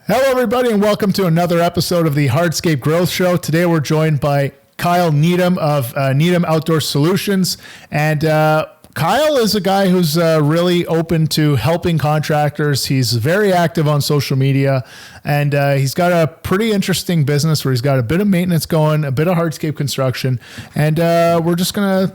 Hello, everybody, and welcome to another episode of the Hardscape Growth Show. Today, we're joined by Kyle Needham of Needham Outdoor Solutions. And Kyle is a guy who's really open to helping contractors. He's very active on social media, and he's got a pretty interesting business where he's got a bit of maintenance going, a bit of hardscape construction, and we're just going to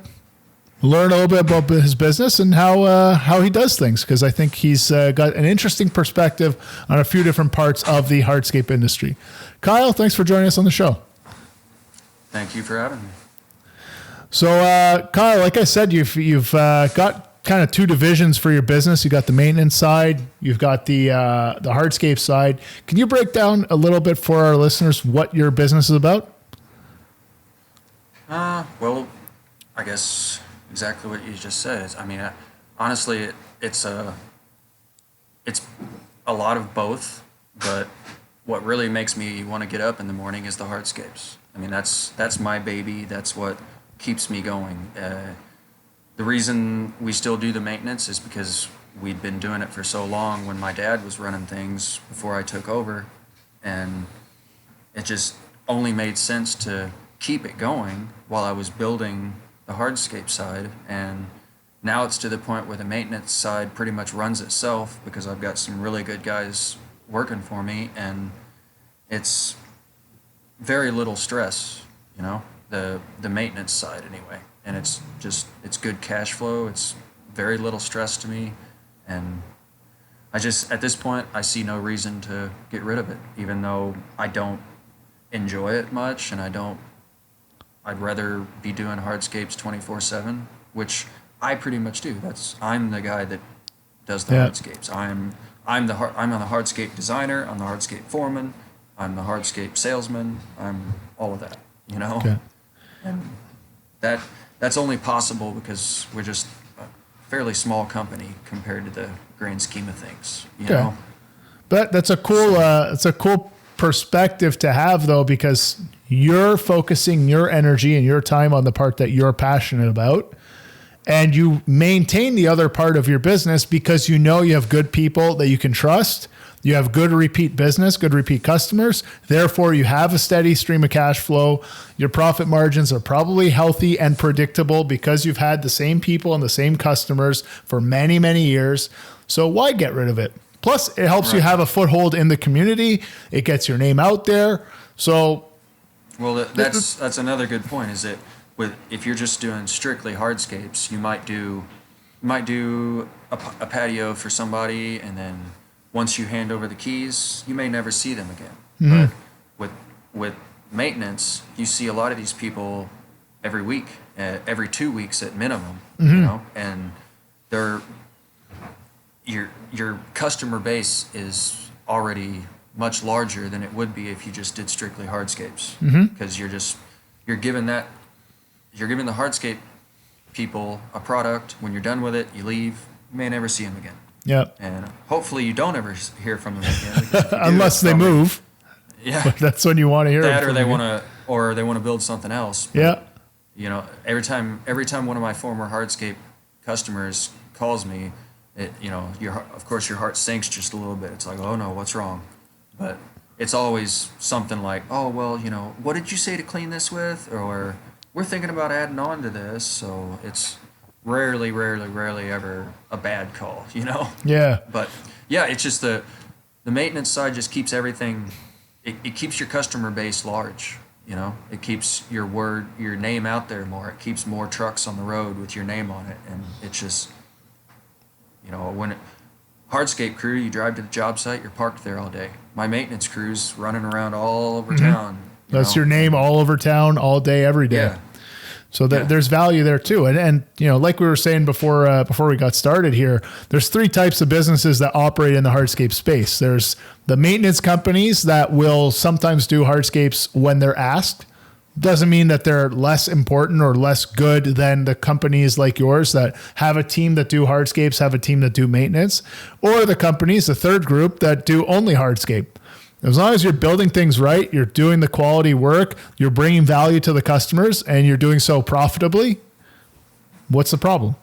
learn a little bit about his business and how he does things, because I think he's got an interesting perspective on a few different parts of the hardscape industry. Kyle, thanks for joining us on the show. Thank you for having me. So, Kyle, like I said, you've got kind of two divisions for your business. You got the maintenance side, you've got the hardscape side. Can you break down a little bit for our listeners what your business is about? Well, I guess exactly what you just said. I mean, honestly, it's a lot of both, but what really makes me want to get up in the morning is the hardscapes. I mean, that's my baby. That's what keeps me going. The reason we still do the maintenance is because we'd been doing it for so long when my dad was running things before I took over, and it just only made sense to keep it going while I was building the hardscape side. And now it's to the point where the maintenance side pretty much runs itself because I've got some really good guys working for me, and it's very little stress, you know, the maintenance side anyway. And it's good cash flow. It's very little stress to me. And at this point, I see no reason to get rid of it, even though I don't enjoy it much, and I'd rather be doing hardscapes 24/7, which I pretty much do. I'm the guy that does the hardscapes. I'm the hardscape designer. I'm the hardscape foreman. I'm the hardscape salesman. I'm all of that, you know. Okay. And that's only possible because we're just a fairly small company compared to the grand scheme of things, you know. But that's a cool perspective to have, though, because you're focusing your energy and your time on the part that you're passionate about, and you maintain the other part of your business because you know you have good people that you can trust. You have good repeat business, good repeat customers. Therefore, you have a steady stream of cash flow. Your profit margins are probably healthy and predictable because you've had the same people and the same customers for many, many years. So why get rid of it? Plus, it helps you have a foothold in the community. It gets your name out there. So, well, that's another good point. Is that if you're just doing strictly hardscapes, you might do a patio for somebody, and then once you hand over the keys, you may never see them again. Mm-hmm. But with maintenance, you see a lot of these people every week, every 2 weeks at minimum, mm-hmm. you know, and your customer base is already much larger than it would be if you just did strictly hardscapes, because mm-hmm. you're giving the hardscape people a product. When you're done with it, you leave. You may never see them again. Yeah. And hopefully you don't ever hear from them again. Unless they move. Yeah. But that's when you want to hear that, or they want to build something else. But, yeah. You know, every time one of my former hardscape customers calls me, of course your heart sinks just a little bit. It's like, oh no, what's wrong? But it's always something like, oh well, you know, what did you say to clean this with? Or we're thinking about adding on to this. So it's rarely ever a bad call, you know? Yeah. But yeah, it's just the maintenance side just keeps everything, it keeps your customer base large, you know? It keeps your name out there more. It keeps more trucks on the road with your name on it. And it's just, you know, hardscape crew, you drive to the job site, you're parked there all day. My maintenance crew's running around all over mm-hmm. town. That's your name all over town, all day, every day. Yeah. So there's value there too. And you know, like we were saying before we got started here, there's three types of businesses that operate in the hardscape space. There's the maintenance companies that will sometimes do hardscapes when they're asked. Doesn't mean that they're less important or less good than the companies like yours that have a team that do hardscapes, have a team that do maintenance, or the companies, the third group, that do only hardscape. As long as you're building things right, you're doing the quality work, you're bringing value to the customers, and you're doing so profitably, what's the problem?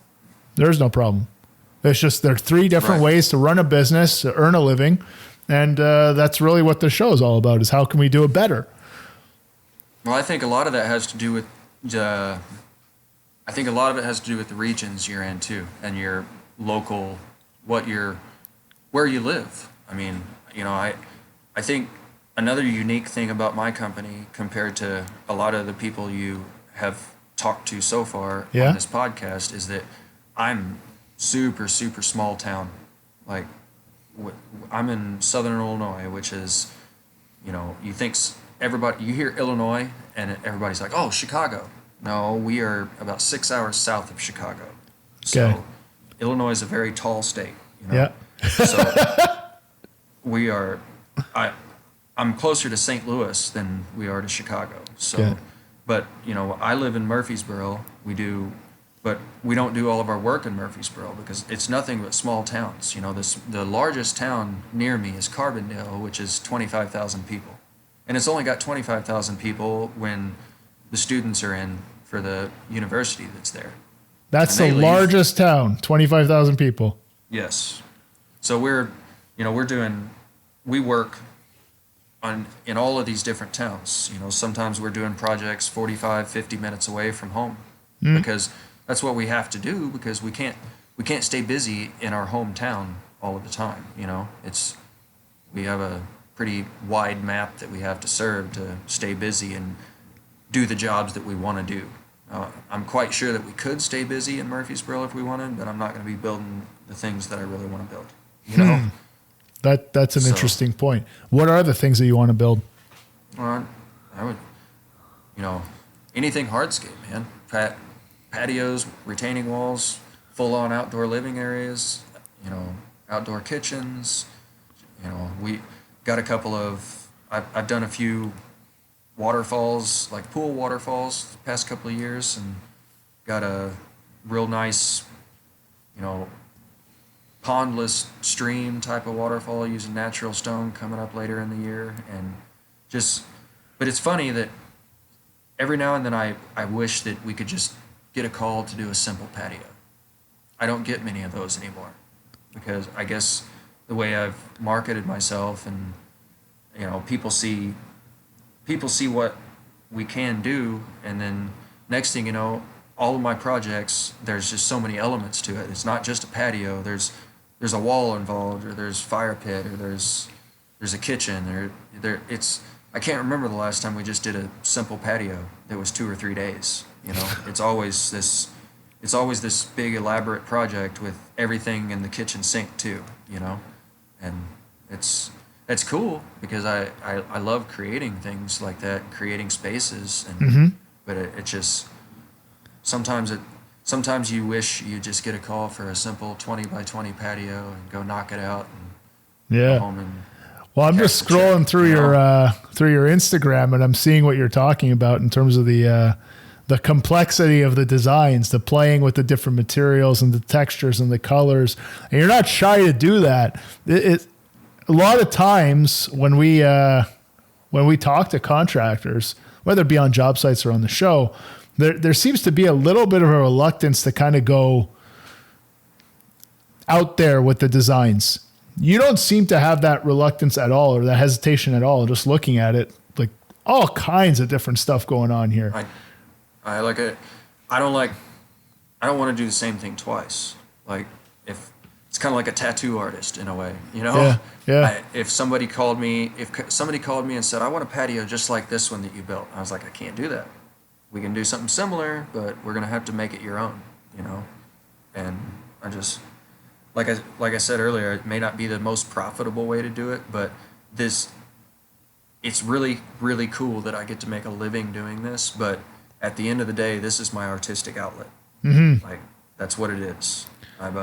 There's no problem. It's just there are three different ways to run a business, to earn a living, And that's really what the show is all about, is how can we do it better? Well, I think a lot of that has to do with the regions you're in too, and your local, where you live. I mean, I think another unique thing about my company compared to a lot of the people you have talked to so far on this podcast is that I'm super, super small town. Like, I'm in Southern Illinois, which is, you think you hear Illinois and everybody's like, oh, Chicago. No, we are about 6 hours south of Chicago. So Illinois is a very tall state. Yeah. So I'm closer to St. Louis than we are to Chicago. So, but I live in Murfreesboro. But we don't do all of our work in Murfreesboro because it's nothing but small towns. The largest town near me is Carbondale, which is 25,000 people, and it's only got 25,000 people when the students are in for the university that's there. That's the largest town, 25,000 people. Yes. So we work in all of these different towns. Sometimes we're doing projects 45, 50 minutes away from home because that's what we have to do, because we can't stay busy in our hometown all of the time. We have a pretty wide map that we have to serve to stay busy and do the jobs that we want to do. I'm quite sure that we could stay busy in Murfreesboro if we wanted, but I'm not going to be building the things that I really want to build. That's an interesting point. What are the things that you want to build? Well, I would, anything hardscape, man. Patios, retaining walls, full-on outdoor living areas, outdoor kitchens. We got a couple of, I've done a few waterfalls, like pool waterfalls the past couple of years, and got a real nice, pondless stream type of waterfall using natural stone coming up later in the year. But it's funny that every now and then I wish that we could just get a call to do a simple patio. I don't get many of those anymore because I guess the way I've marketed myself and people see what we can do, and then next thing you know, all of my projects, there's just so many elements to it. It's not just a patio. There's a wall involved, or there's fire pit, or there's a kitchen, I can't remember the last time we just did a simple patio that was 2 or 3 days. It's always this big elaborate project with everything in the kitchen sink too, and it's cool because I love creating things like that, creating spaces, and but it just sometimes you wish you just get a call for a simple 20 by 20 patio and go knock it out and go home and. Well, I'm just scrolling through your Instagram, and I'm seeing what you're talking about in terms of the complexity of the designs, the playing with the different materials and the textures and the colors. And you're not shy to do that. A lot of times when we talk to contractors, whether it be on job sites or on the show, there seems to be a little bit of a reluctance to kind of go out there with the designs. You don't seem to have that reluctance at all, or that hesitation at all. Just looking at it, like all kinds of different stuff going on here. I like it. I don't want to do the same thing twice. Like if it's kind of like a tattoo artist in a way, Yeah. If somebody called me and said, I want a patio just like this one that you built, I was like, I can't do that. We can do something similar, but we're gonna have to make it your own, And I just. Like I said earlier, it may not be the most profitable way to do it, but it's really, really cool that I get to make a living doing this. But at the end of the day, this is my artistic outlet. Like that's what it is. I'm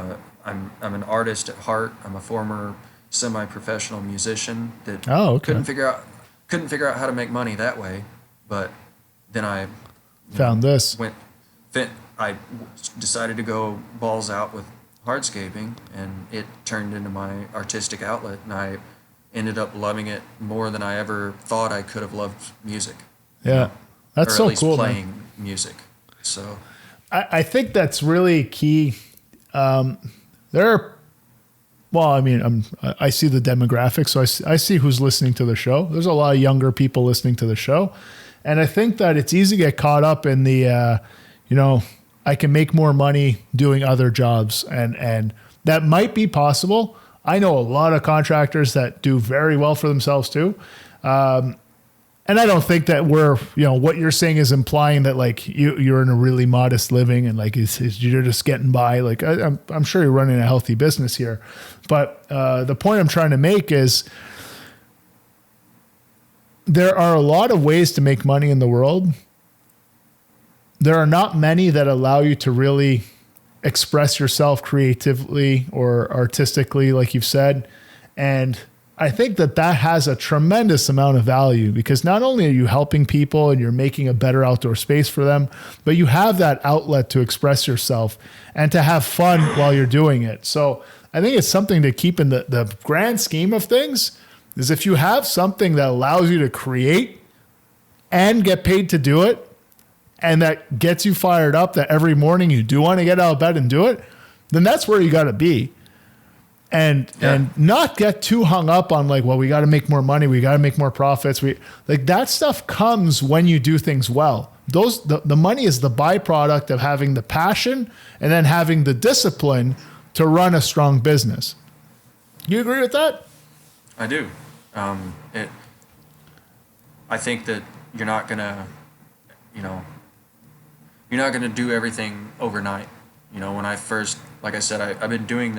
an artist at heart. I'm a former semi-professional musician that couldn't figure out how to make money that way. But then I I decided to go balls out with hardscaping, and it turned into my artistic outlet, and I ended up loving it more than I ever thought I could have loved music. Yeah, that's so cool. Playing music. So I think that's really key. There are Well, I mean, I see the demographics, so I see who's listening to the show. There's a lot of younger people listening to the show. And I think that it's easy to get caught up in the, I can make more money doing other jobs. And that might be possible. I know a lot of contractors that do very well for themselves too. And I don't think that what you're saying is implying that like you're in a really modest living and like you're just getting by. Like I'm sure you're running a healthy business here, but the point I'm trying to make is there are a lot of ways to make money in the world. There are not many that allow you to really express yourself creatively or artistically, like you've said, and I think that has a tremendous amount of value because not only are you helping people and you're making a better outdoor space for them, but you have that outlet to express yourself and to have fun while you're doing it. So I think it's something to keep in the grand scheme of things is if you have something that allows you to create and get paid to do it and that gets you fired up that every morning you do want to get out of bed and do it, then that's where you got to be. And not get too hung up on like, well, we got to make more money. We got to make more profits. Like that stuff comes when you do things well. The money is the byproduct of having the passion and then having the discipline to run a strong business. You agree with that? I do. I think that you're not gonna do everything overnight. When I first, like I said, I've been doing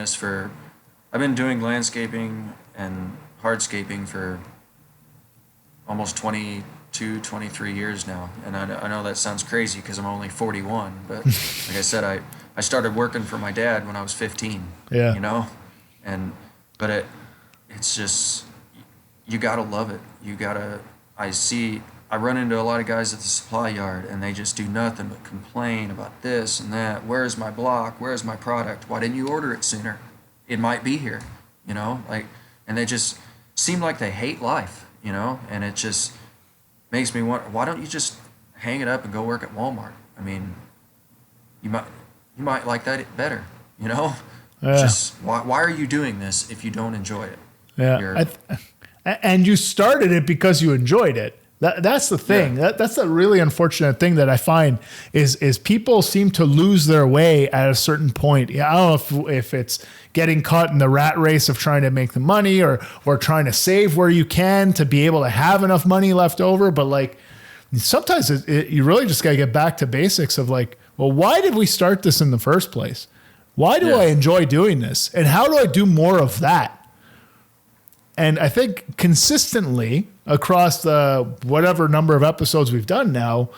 landscaping and hardscaping for almost 22, 23 years now. And I know that sounds crazy because I'm only 41, but like I said, I started working for my dad when I was 15, but it's just, you gotta love it. I run into a lot of guys at the supply yard and they just do nothing but complain about this and that. Where's my block? Where's my product? Why didn't you order it sooner? It might be here, and they just seem like they hate life, and it just makes me wonder, why don't you just hang it up and go work at Walmart? I mean, you might like that better, Yeah. Just why are you doing this if you don't enjoy it? Yeah. And you started it because you enjoyed it. That's the thing. Yeah. That's a really unfortunate thing that I find is people seem to lose their way at a certain point. Yeah, I don't know if it's getting caught in the rat race of trying to make the money or trying to save where you can to be able to have enough money left over. But like sometimes you really just got to get back to basics of like, well, why did we start this in the first place? Why do I enjoy doing this? And how do I do more of that? And I think consistently across the whatever number of episodes we've done now,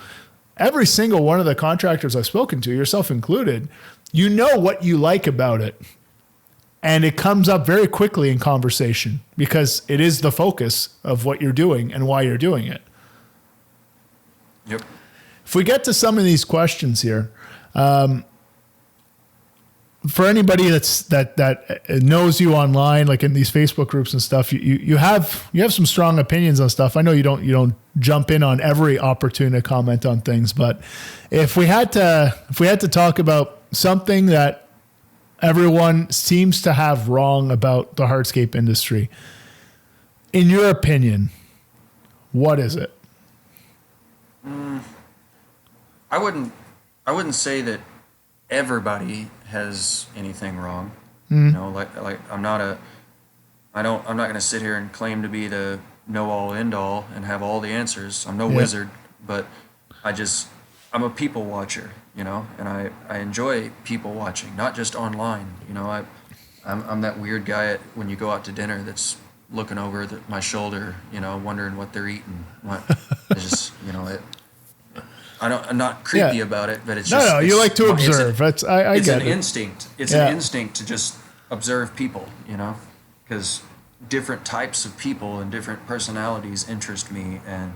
every single one of the contractors I've spoken to, yourself included, you know what you like about it. And it comes up very quickly in conversation because it is the focus of what you're doing and why you're doing it. Yep. If we get to some of these questions here, for anybody that knows you online, like in these Facebook groups and stuff, you have some strong opinions on stuff. I know you don't jump in on every opportunity to comment on things, but if we had to talk about something that everyone seems to have wrong about the hardscape industry, in your opinion, what is it? I wouldn't say that everybody has anything wrong. Like I'm not going to sit here and claim to be the know all end all and have all the answers. I'm no wizard, but I'm a people watcher, and I enjoy people watching, not just online. I'm that weird guy when you go out to dinner that's looking over my shoulder, wondering what they're eating. I'm not creepy about it, but it's just... No, you like to observe. It's an instinct. It's an instinct to just observe people, because different types of people and different personalities interest me, and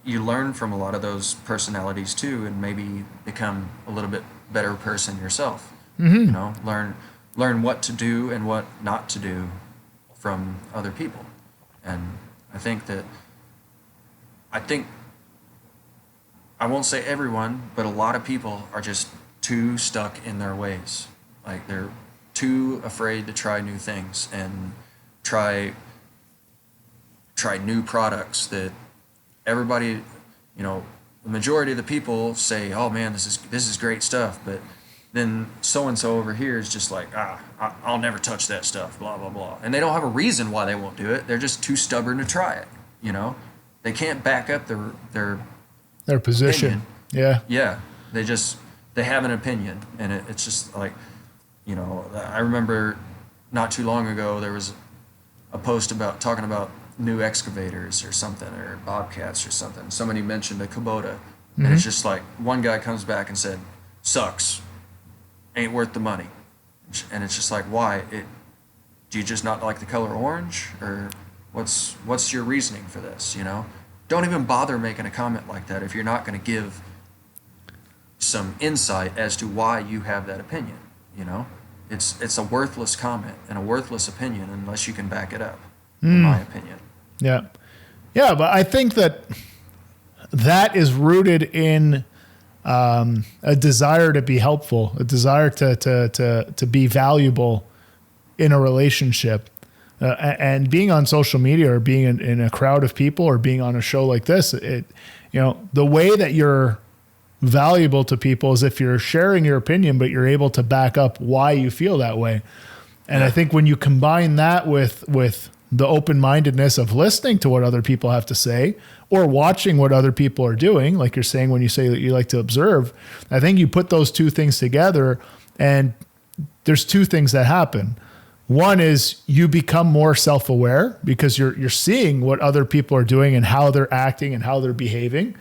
you learn from a lot of those personalities too, and maybe become a little bit better person yourself. Mm-hmm. Learn what to do and what not to do from other people, and I think I won't say everyone, but a lot of people are just too stuck in their ways. Like they're too afraid to try new things and try new products that everybody, you know, the majority of the people say, oh man, this is great stuff. But then so-and-so over here is just like, I'll never touch that stuff, blah, blah, blah. And they don't have a reason why they won't do it. They're just too stubborn to try it, you know? They can't back up their position. Opinion. Yeah. Yeah. They have an opinion. And it's just like, you know, I remember not too long ago, there was a post talking about new excavators or something, or bobcats or something. Somebody mentioned a Kubota. And it's just like, one guy comes back and said, sucks. Ain't worth the money. And it's just like, why? Do you just not like the color orange, or what's your reasoning for this? You know, don't even bother making a comment like that if you're not going to give some insight as to why you have that opinion. You know, it's a worthless comment and a worthless opinion unless you can back it up. In my opinion. Yeah, but I think that is rooted in a desire to be helpful, a desire to be valuable in a relationship, and being on social media or being in a crowd of people or being on a show like this, the way that you're valuable to people is if you're sharing your opinion, but you're able to back up why you feel that way. And I think when you combine that with the open-mindedness of listening to what other people have to say, or watching what other people are doing, like you're saying when you say that you like to observe, I think you put those two things together, and there's two things that happen. One is you become more self-aware because you're seeing what other people are doing and how they're acting and how they're behaving.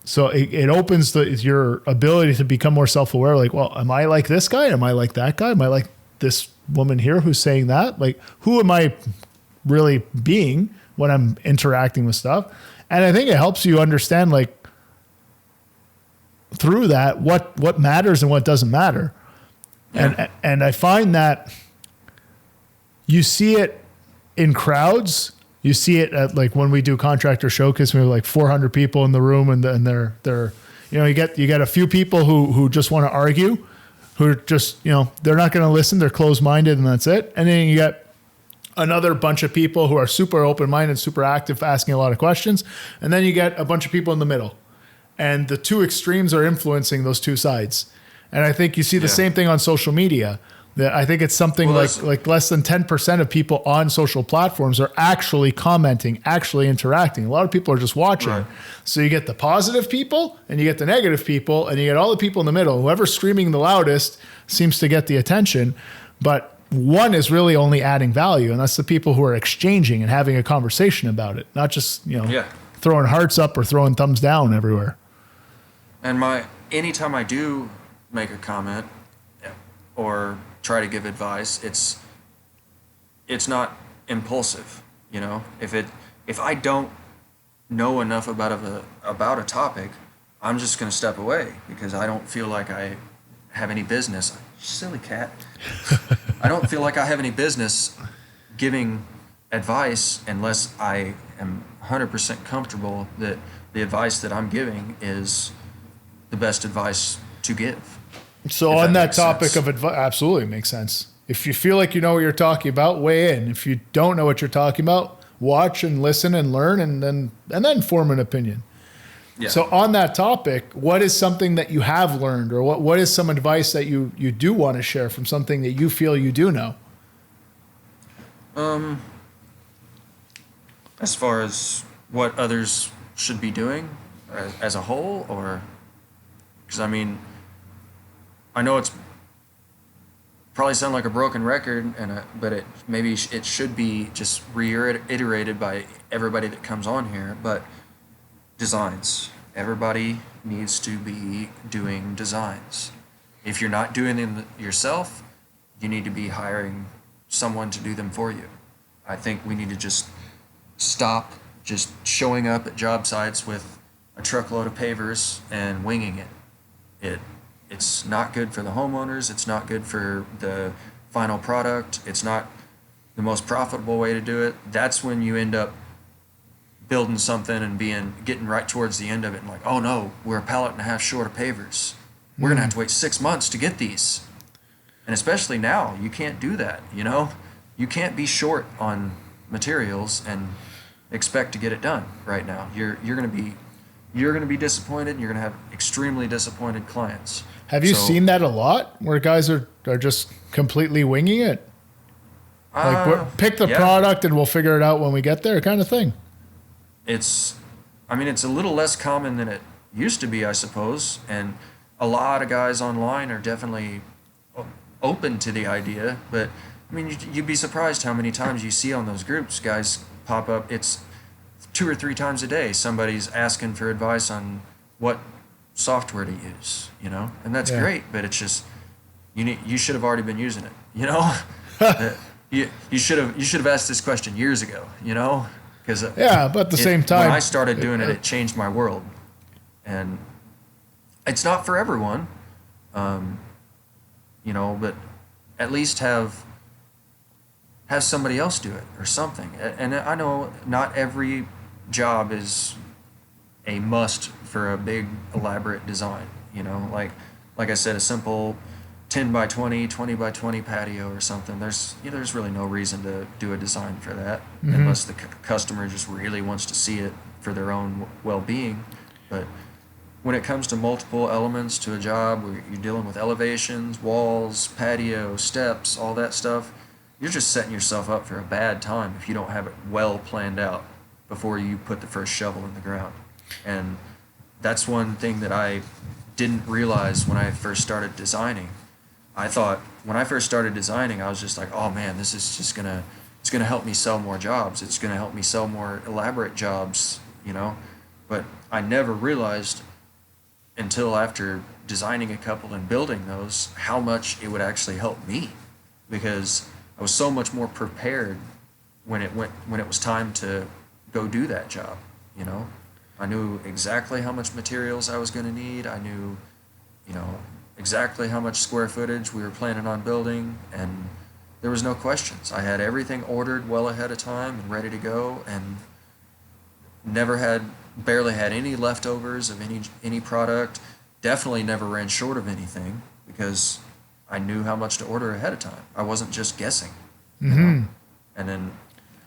So it opens your ability to become more self-aware. Like, well, am I like this guy? Am I like that guy? Am I like this woman here who's saying that? Like, who am I really being when I'm interacting with stuff? And I think it helps you understand, like, through that, what matters and what doesn't matter. Yeah. And I find that you see it in crowds. You see it at, like, when we do contractor showcase, we have like 400 people in the room, and they're you get a few people who just want to argue, who are just, they're not going to listen. They're closed-minded, and that's it. And then you get another bunch of people who are super open-minded, super active, asking a lot of questions. And then you get a bunch of people in the middle. And the two extremes are influencing those two sides. And I think you see the same thing on social media. That I think it's something like less than 10% of people on social platforms are actually commenting, actually interacting. A lot of people are just watching. Right. So you get the positive people and you get the negative people, and you get all the people in the middle. Whoever's screaming the loudest seems to get the attention. But one is really only adding value, and that's the people who are exchanging and having a conversation about it, not just throwing hearts up or throwing thumbs down everywhere. And anytime I do make a comment or try to give advice, it's not impulsive. If I don't know enough about a topic, I'm just going to step away because I don't feel like I have any business. Silly cat. I don't feel like I have any business giving advice unless I am 100% comfortable that the advice that I'm giving is the best advice to give. So on that topic of advice, absolutely makes sense. If you feel like you know what you're talking about, weigh in. If you don't know what you're talking about, watch and listen and learn, and then form an opinion. Yeah. So on that topic, what is something that you have learned, or what is some advice that you do want to share from something that you feel you do know? As far as what others should be doing as a whole, or because I know it's probably sound like a broken record, but maybe it should be just reiterated by everybody that comes on here. But designs. Everybody needs to be doing designs. If you're not doing them yourself, you need to be hiring someone to do them for you. I think we need to just stop just showing up at job sites with a truckload of pavers and winging it. It's not good for the homeowners. It's not good for the final product. It's not the most profitable way to do it. That's when you end up building something and getting right towards the end of it and like, oh no, we're a pallet and a half short of pavers. We're going to have to wait 6 months to get these. And especially now, you can't do that, you know? You can't be short on materials and expect to get it done right now. You're going to be disappointed, and you're going to have extremely disappointed clients. Have you So, seen that a lot where guys are just completely winging it? Like, pick the yeah. product and we'll figure it out when we get there, kind of thing. It's a little less common than it used to be, I suppose, and a lot of guys online are definitely open to the idea, but I mean, you'd be surprised how many times you see on those groups guys pop up. It's 2 or 3 times a day somebody's asking for advice on what software to use, you know, and that's great, but it's just you should have already been using it, you know. You should have asked this question years ago, you know, because but at the same time, when I started doing it changed my world, and it's not for everyone, you know, but at least have somebody else do it or something. And I know not every job is a must for a big elaborate design, you know, like I said, a simple 10 by 20, 20 by 20 patio or something. There's really no reason to do a design for that unless the customer just really wants to see it for their own well-being. But when it comes to multiple elements to a job where you're dealing with elevations, walls, patio, steps, all that stuff, you're just setting yourself up for a bad time if you don't have it well planned out before you put the first shovel in the ground. And that's one thing that I didn't realize when I first started designing. I thought when I first started designing, I was just like, oh man, this is just it's gonna help me sell more jobs. It's gonna help me sell more elaborate jobs, you know. But I never realized until after designing a couple and building those how much it would actually help me, because I was so much more prepared when it was time to go do that job, you know. I knew exactly how much materials I was going to need. I knew, you know, exactly how much square footage we were planning on building, and there was no questions. I had everything ordered well ahead of time and ready to go, and barely had any leftovers of any product. Definitely never ran short of anything because I knew how much to order ahead of time. I wasn't just guessing. You know? And then,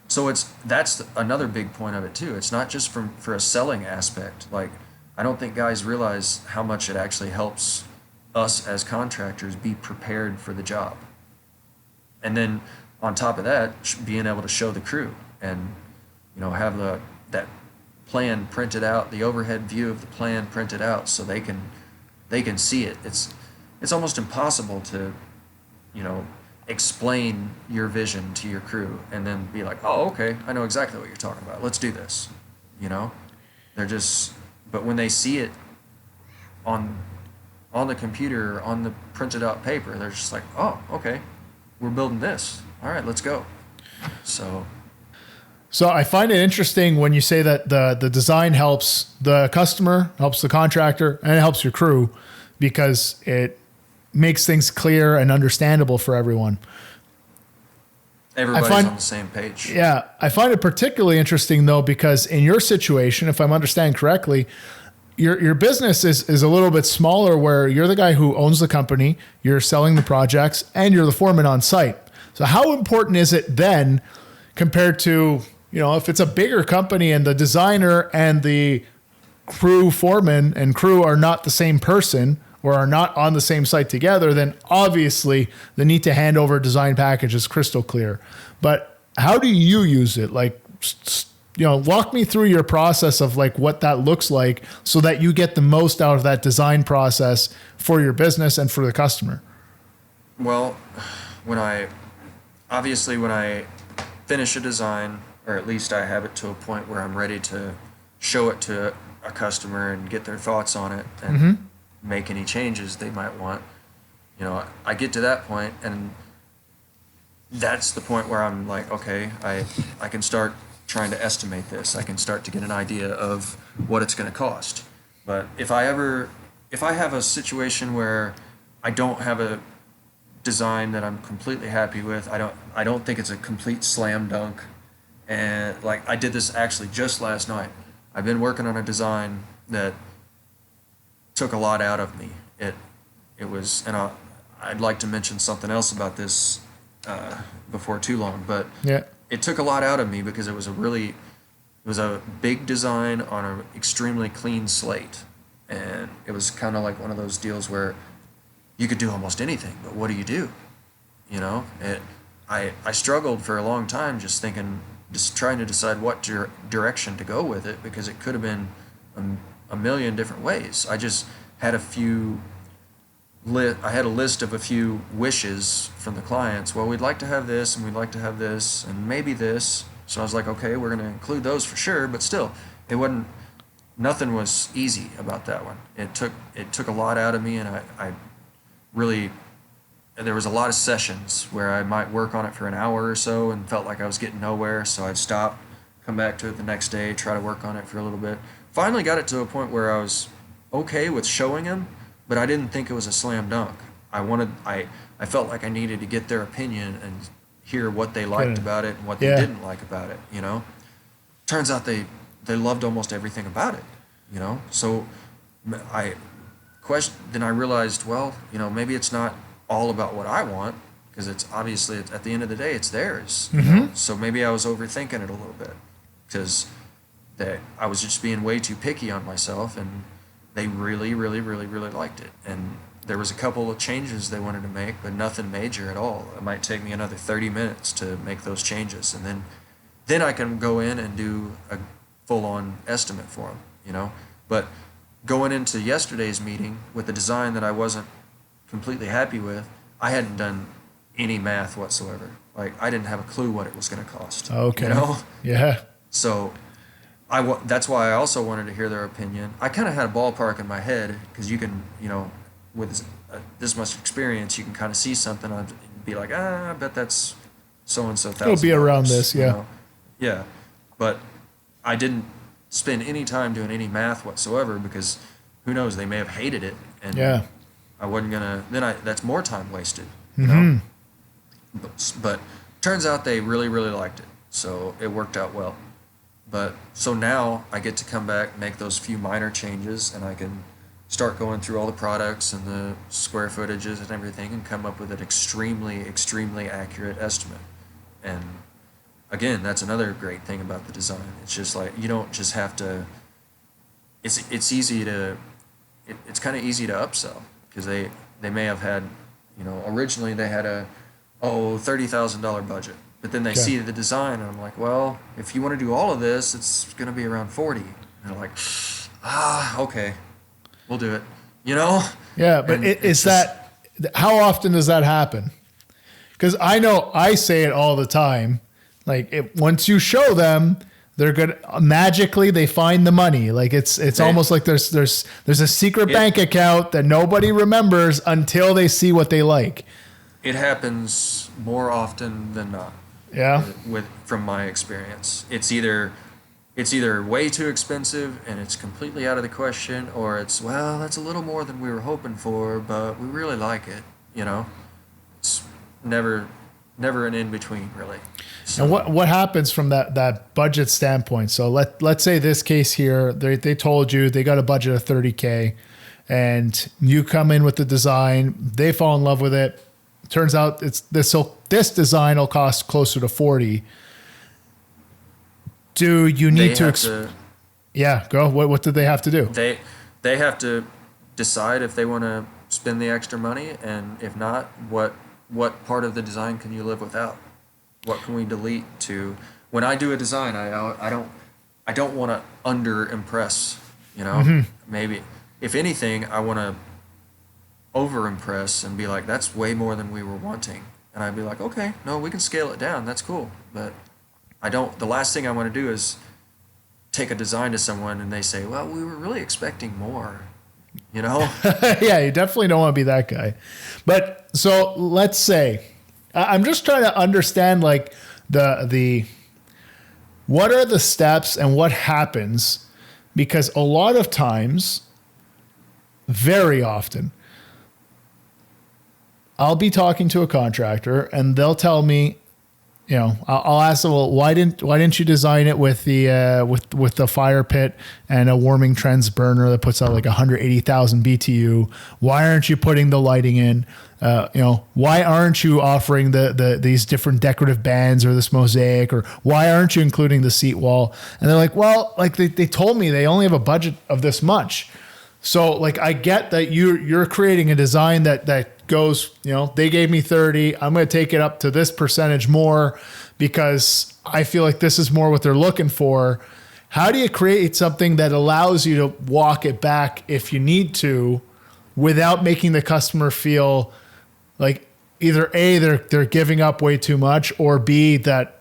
so that's another big point of it too. It's not just for a selling aspect. Like, I don't think guys realize how much it actually helps us as contractors be prepared for the job. And then on top of that, being able to show the crew and, you know, have that plan printed out, the overhead view of the plan printed out so they can see it. It's almost impossible to, you know, explain your vision to your crew and then be like, oh, okay, I know exactly what you're talking about. Let's do this. You know, but when they see it on the computer or on the printed out paper, they're just like, oh, okay, we're building this. All right, let's go. So I find it interesting when you say that the design helps the customer, helps the contractor, and it helps your crew because it makes things clear and understandable for everyone. Everybody's on the same page. Yeah. I find it particularly interesting though, because in your situation, if I'm understanding correctly, your business is a little bit smaller where you're the guy who owns the company, you're selling the projects, and you're the foreman on site. So how important is it then compared to, you know, if it's a bigger company and the designer and the foreman and crew are not the same person or are not on the same site together, then obviously the need to hand over a design package is crystal clear. But how do you use it? Like, you know, walk me through your process of like what that looks like so that you get the most out of that design process for your business and for the customer. Well, when I finish a design, or at least I have it to a point where I'm ready to show it to a customer and get their thoughts on it and make any changes they might want, you know, I get to that point, and that's the point where I'm like, okay, I can start trying to estimate this. I can start to get an idea of what it's going to cost. But if I have a situation where I don't have a design that I'm completely happy with, I don't think it's a complete slam dunk. And like, I did this actually just last night. I've been working on a design that took a lot out of me. It was, and I'd like to mention something else about this before too long, but Yeah. it took a lot out of me because it was a big design on an extremely clean slate, and it was kind of like one of those deals where you could do almost anything, but what do you do? You know, I struggled for a long time just trying to decide what direction to go with it, because it could have been a million different ways. I just had I had a list of a few wishes from the clients. Well, we'd like to have this, and we'd like to have this, and maybe this. So I was like, okay, we're going to include those for sure, but still, nothing was easy about that one. It took a lot out of me, and I really, there was a lot of sessions where I might work on it for an hour or so and felt like I was getting nowhere, so I'd stop, come back to it the next day, try to work on it for a little bit. Finally got it to a point where I was okay with showing them, but I didn't think it was a slam dunk. I felt like I needed to get their opinion and hear what they liked about it and what they didn't like about it, you know. Turns out they loved almost everything about it, you know. So then I realized, well, you know, maybe it's not all about what I want, because it's obviously, at the end of the day, it's theirs. You know? So maybe I was overthinking it a little bit, because I was just being way too picky on myself, and they really, really, really, really liked it. And there was a couple of changes they wanted to make, but nothing major at all. It might take me another 30 minutes to make those changes, and then I can go in and do a full-on estimate for them, you know. But going into yesterday's meeting with the design that I wasn't completely happy with, I hadn't done any math whatsoever. Like, I didn't have a clue what it was going to cost. Okay. You know? Yeah. So that's why I also wanted to hear their opinion. I kind of had a ballpark in my head, because you can, you know, with this much experience, you can kind of see something and be like, I bet that's so-and-so $1,000. It'll be around this, yeah. You know? Yeah. But I didn't spend any time doing any math whatsoever, because who knows, they may have hated it, and I wasn't gonna. That's more time wasted. You know? But turns out they really, really liked it, so it worked out well. But so now I get to come back, make those few minor changes, and I can start going through all the products and the square footages and everything, and come up with an extremely, extremely accurate estimate. And again, that's another great thing about the design. It's just like, you don't just have to. It's easy to. It's kind of easy to upsell, because they may have had, you know, originally they had a $30,000 budget, but then they see the design, and I'm like, well, if you want to do all of this, it's going to be around 40. And they're like, okay, we'll do it. You know? Yeah, but how often does that happen? Because I know I say it all the time. Like, once you show them, they're good. Magically, they find the money. Like, it's almost like there's a secret bank account that nobody remembers until they see what they like. It happens more often than not. Yeah. From my experience, it's either way too expensive and it's completely out of the question, or it's, well, that's a little more than we were hoping for, but we really like it. You know, it's never an in between, really. So. And what happens from that budget standpoint? So let's say this case here, they told you they got a budget of $30K, and you come in with the design, they fall in love with it. Turns out this design will cost closer to 40. Do you need to? Yeah, go. What do they have to do? They have to decide if they want to spend the extra money, and if not, what part of the design can you live without? What can we delete to? When I do a design, I don't want to under impress. You know, maybe if anything, I want to over impress and be like, that's way more than we were wanting, and I'd be like, okay, no, we can scale it down. That's cool, but I don't. The last thing I want to do is take a design to someone and they say, well, we were really expecting more. You know? Yeah, you definitely don't want to be that guy. But so let's say, I'm just trying to understand, like, the what are the steps and what happens, because a lot of times, very often, I'll be talking to a contractor and they'll tell me, I'll ask them, well, why didn't you design it with the with the fire pit and a warming trends burner that puts out like 180,000 BTU? Why aren't you putting the lighting in? Why aren't you offering these different decorative bands or this mosaic, or why aren't you including the seat wall? And they're like, well, like they told me they only have a budget of this much. So like, I get that you're creating a design that goes, they gave me 30, I'm going to take it up to this percentage more because I feel like this is more what they're looking for. How do you create something that allows you to walk it back if you need to, without making the customer feel like either A, they're giving up way too much, or B, that,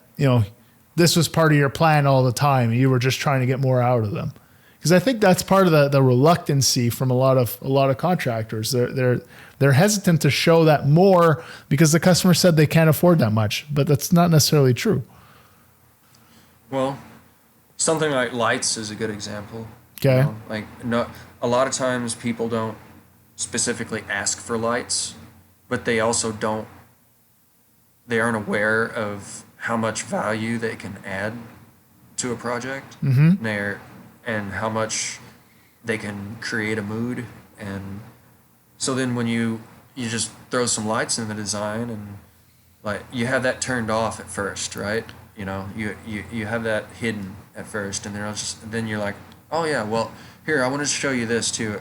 this was part of your plan all the time and you were just trying to get more out of them? Because I think that's part of the reluctancy from a lot of contractors. They're hesitant to show that more because the customer said they can't afford that much, but that's not necessarily true. Well, something like lights is a good example. Okay. A lot of times people don't specifically ask for lights, but they also they aren't aware of how much value they can add to a project. Mm-hmm. And how much they can create a mood. And so then when you just throw some lights in the design, and like you have that turned off at first, right? You have that hidden at first, and then you're like, oh yeah, well, here, I wanted to show you this too.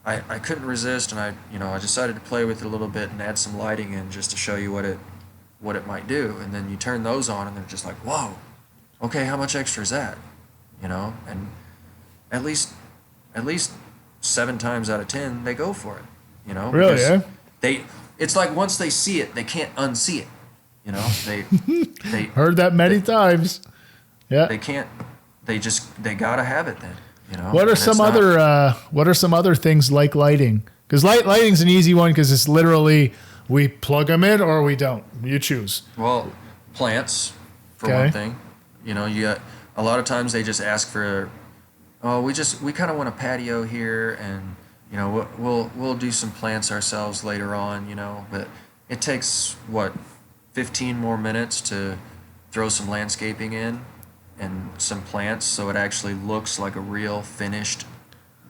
I couldn't resist, and I decided to play with it a little bit and add some lighting in just to show you what it might do. And then you turn those on and they're just like, whoa, okay, how much extra is that? And at least 7 times out of 10 they go for it. Really? Yeah. It's like once they see it, they can't unsee it. They heard that many times. Yeah. They can't. They gotta have it then. What are some other things like lighting? Because lighting's an easy one because it's literally we plug them in or we don't. You choose. Well, plants for one thing. You got a lot of times they just ask for, we kind of want a patio here, and we'll do some plants ourselves later on. But it takes 15 more minutes to throw some landscaping in and some plants, so it actually looks like a real finished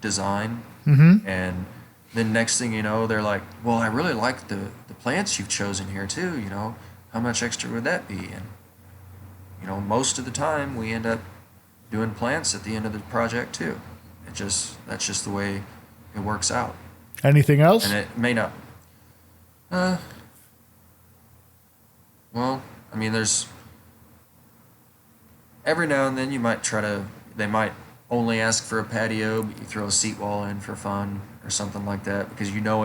design. Mm-hmm. And then next thing you know, they're like, well, I really like the plants you've chosen here too. How much extra would that be? And most of the time we end up doing plants at the end of the project too. That's just the way it works out. Anything else? And it may not. Well, there's every now and then they might only ask for a patio, but you throw a seat wall in for fun or something like that, because you know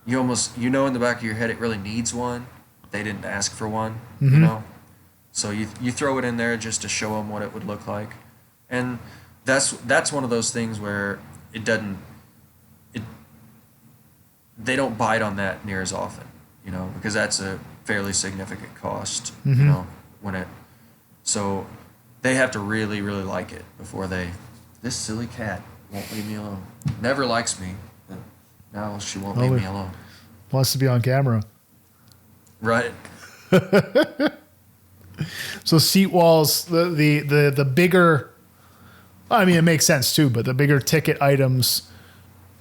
in the back of your head it really needs one. They didn't ask for one, Mm-hmm. So you throw it in there just to show them what it would look like. And that's one of those things where they don't bite on that near as often, because that's a fairly significant cost, Mm-hmm. So they have to really, really like it before this silly cat won't leave me alone. Never likes me, but now she won't leave me alone. Wants to be on camera. Right. So seat walls, the bigger, it makes sense too, but the bigger ticket items,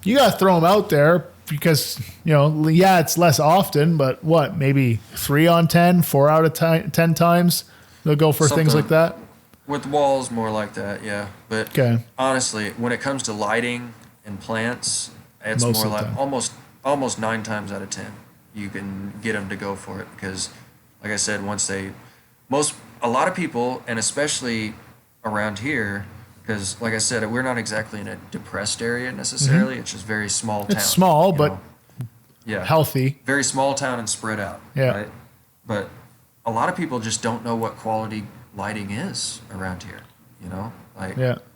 you got to throw them out there because, it's less often, but maybe 3 on 10, 4 out of 10 times they'll go for things like that? With walls, more like that, yeah. But honestly, when it comes to lighting and plants, it's more like almost 9 times out of 10 you can get them to go for it, because, like I said, a lot of people, and especially around here, because, like I said, we're not exactly in a depressed area necessarily. Mm-hmm. It's just very small town. It's small, but healthy. Very small town and spread out. Yeah. Right? But a lot of people just don't know what quality lighting is around here.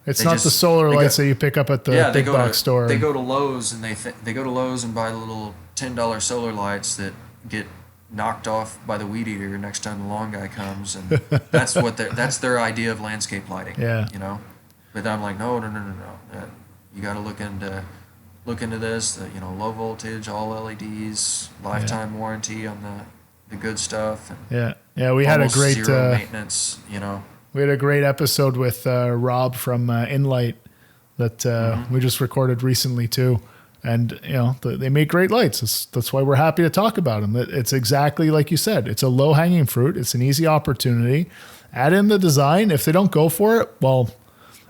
It's not the solar lights that you pick up at the big box store. They go to Lowe's and they go to Lowe's and buy the little $10 solar lights that get knocked off by the weed eater next time the lawn guy comes, and that's their idea of landscape lighting. Yeah. But I'm like, no. You got to look into this. Low voltage, all LEDs, lifetime warranty on the good stuff. And Yeah, we had a almost great zero maintenance, you know. we had a great episode with Rob from Inlight that we just recorded recently too. And, you know, they make great lights. That's why we're happy to talk about them. It's exactly like you said. It's a low-hanging fruit. It's an easy opportunity. Add in the design. If they don't go for it, well,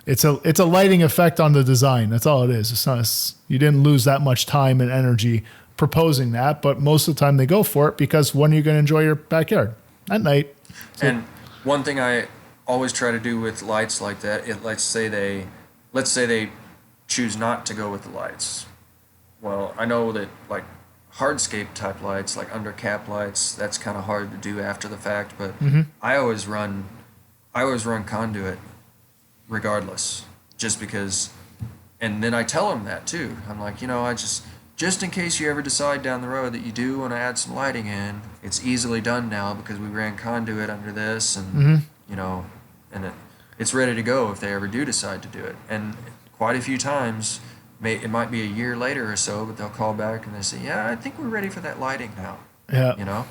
it's a lighting effect on the design. That's all it is. It's not, you didn't lose that much time and energy proposing that, but most of the time they go for it because when are you going to enjoy your backyard? At night. So, And one thing I always try to do with lights like that, let's say they choose not to go with the lights. Well, I know that like hardscape type lights, like under cap lights, that's kind of hard to do after the fact, but I always run conduit regardless, just because. And then I tell them that too. I'm like, you know, I just in case you ever decide down the road that you do want to add some lighting in, it's easily done now because we ran conduit under this, and you know, and it's ready to go if they ever do decide to do it. And quite a few times, it might be a year later or so, but they'll call back and they say, "Yeah, I think we're ready for that lighting now." yeah. You know.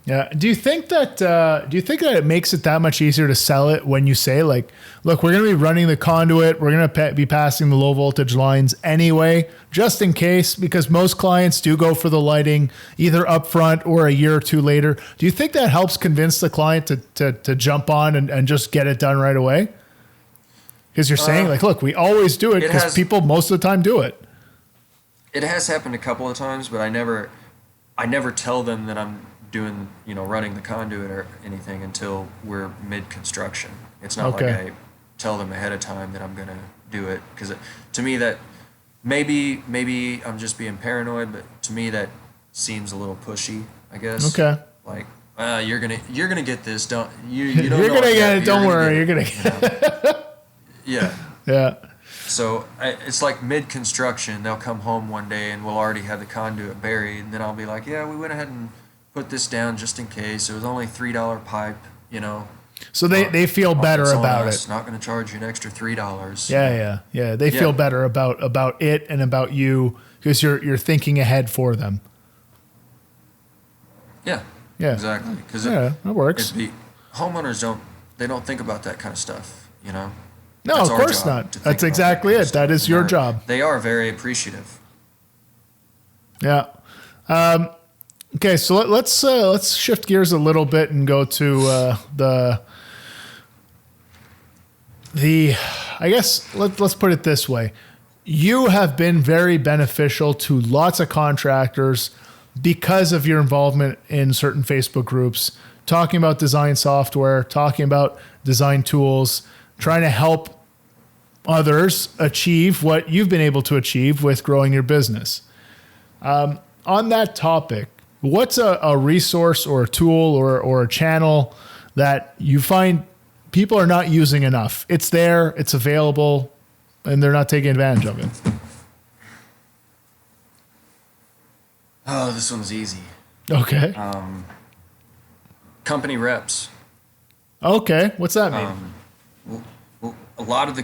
Yeah. Do you think that it makes it that much easier to sell it when you say like, look, we're going to be running the conduit. We're going to be passing the low voltage lines anyway, just in case, because most clients do go for the lighting either upfront or a year or two later. Do you think that helps convince the client to jump on and just get it done right away? Because you're saying like, look, we always do it because people most of the time do it. It has happened a couple of times, but I never tell them that I'm doing, you know, running the conduit or anything until we're mid-construction. It's not like I tell them ahead of time that I'm going to do it, because to me that maybe I'm just being paranoid, but to me that seems a little pushy, I guess. Okay. Like, you're gonna get this. Don't you? You're gonna get it. Don't worry. You're gonna get it. Yeah. Yeah. So it's like mid-construction. They'll come home one day and we'll already have the conduit buried, and then I'll be like, yeah, we went ahead and put this down just in case. It was only $3 pipe, you know. So they feel better about it. Not going to charge you an extra $3. Yeah. They feel better about it and about you because you're thinking ahead for them. Yeah. Exactly. Because that works. Homeowners don't think about that kind of stuff, you know. No, of course not. That's exactly it. That is your job. They are very appreciative. Yeah. Okay, so let's shift gears a little bit and go to the I guess let's put it this way. You have been very beneficial to lots of contractors because of your involvement in certain Facebook groups, talking about design software, talking about design tools, trying to help others achieve what you've been able to achieve with growing your business. On that topic, what's a resource or a tool or a channel that you find people are not using enough? It's there, it's available, and they're not taking advantage of it. Oh, this one's easy. Okay. Company reps. Okay. What's that mean? Well, a lot of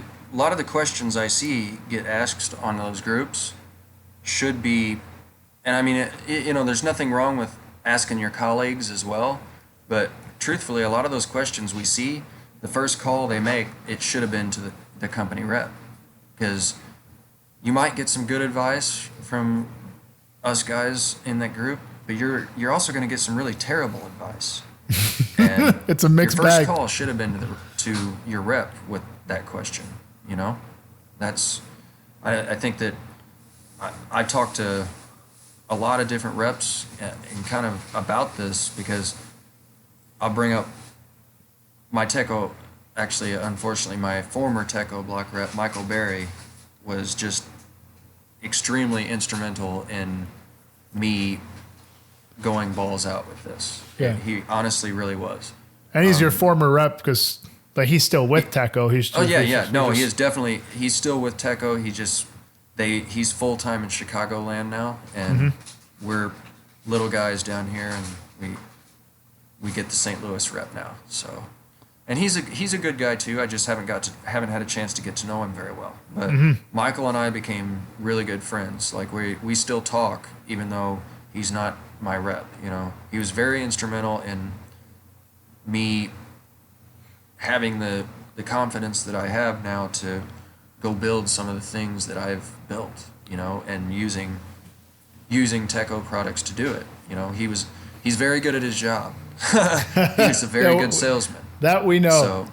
the questions I see get asked on those groups should be. And I mean, you know, there's nothing wrong with asking your colleagues as well, but truthfully, a lot of those questions we see, the first call they make, it should have been to the company rep, because you might get some good advice from us guys in that group, but you're also going to get some really terrible advice. And it's a mixed bag. Your first bag. call should have been to your rep with that question. You know, I think that I talked to a lot of different reps and kind of about this, because I'll bring up my Teco, actually, unfortunately, my former Teco block rep, Michael Berry, was just extremely instrumental in me going balls out with this. Yeah. He honestly really was. And he's your former rep because like he's still with Teco. He is definitely, he's still with Teco. He's full-time in Chicagoland now, and we're little guys down here, and we get the St. Louis rep now. So, and he's a good guy too. I just haven't had a chance to get to know him very well. But Michael and I became really good friends. Like we still talk, even though he's not my rep. You know, he was very instrumental in me having the confidence that I have now to go build some of the things that I've built, you know, and using Teco products to do it. You know, he's very good at his job. He's a very good salesman. That we know.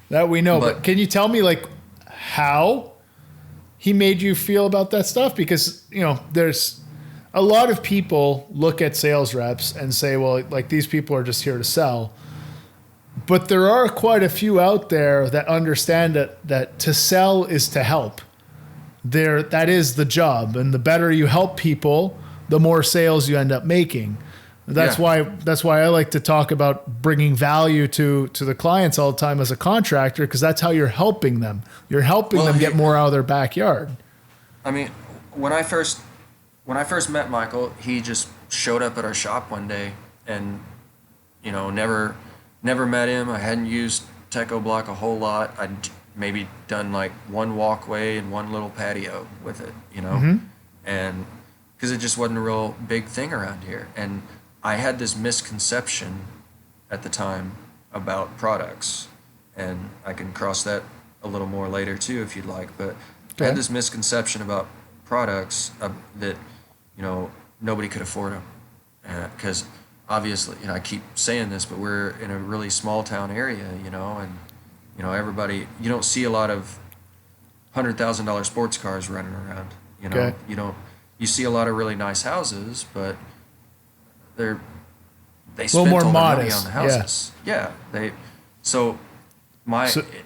But can you tell me like how he made you feel about that stuff? Because, you know, there's a lot of people look at sales reps and say, well, like these people are just here to sell. But there are quite a few out there that understand that to sell is to help. That is the job. And the better you help people, the more sales you end up making. That's why I like to talk about bringing value to the clients all the time as a contractor, because that's how you're helping them. You're helping them get more out of their backyard. I mean, when I first met Michael, he just showed up at our shop one day, and you know, never met him. I hadn't used Teco Block a whole lot. I'd maybe done like one walkway and one little patio with it, you know, and because it just wasn't a real big thing around here. And I had this misconception at the time about products, and I can cross that a little more later too if you'd like, but I had this misconception about products that, you know, nobody could afford them, because obviously, you know, I keep saying this, but we're in a really small town area, you know, and you know, everybody, you don't see a lot of $100,000 sports cars running around, you know. You see a lot of really nice houses, but they spent all their money on the houses. Yeah,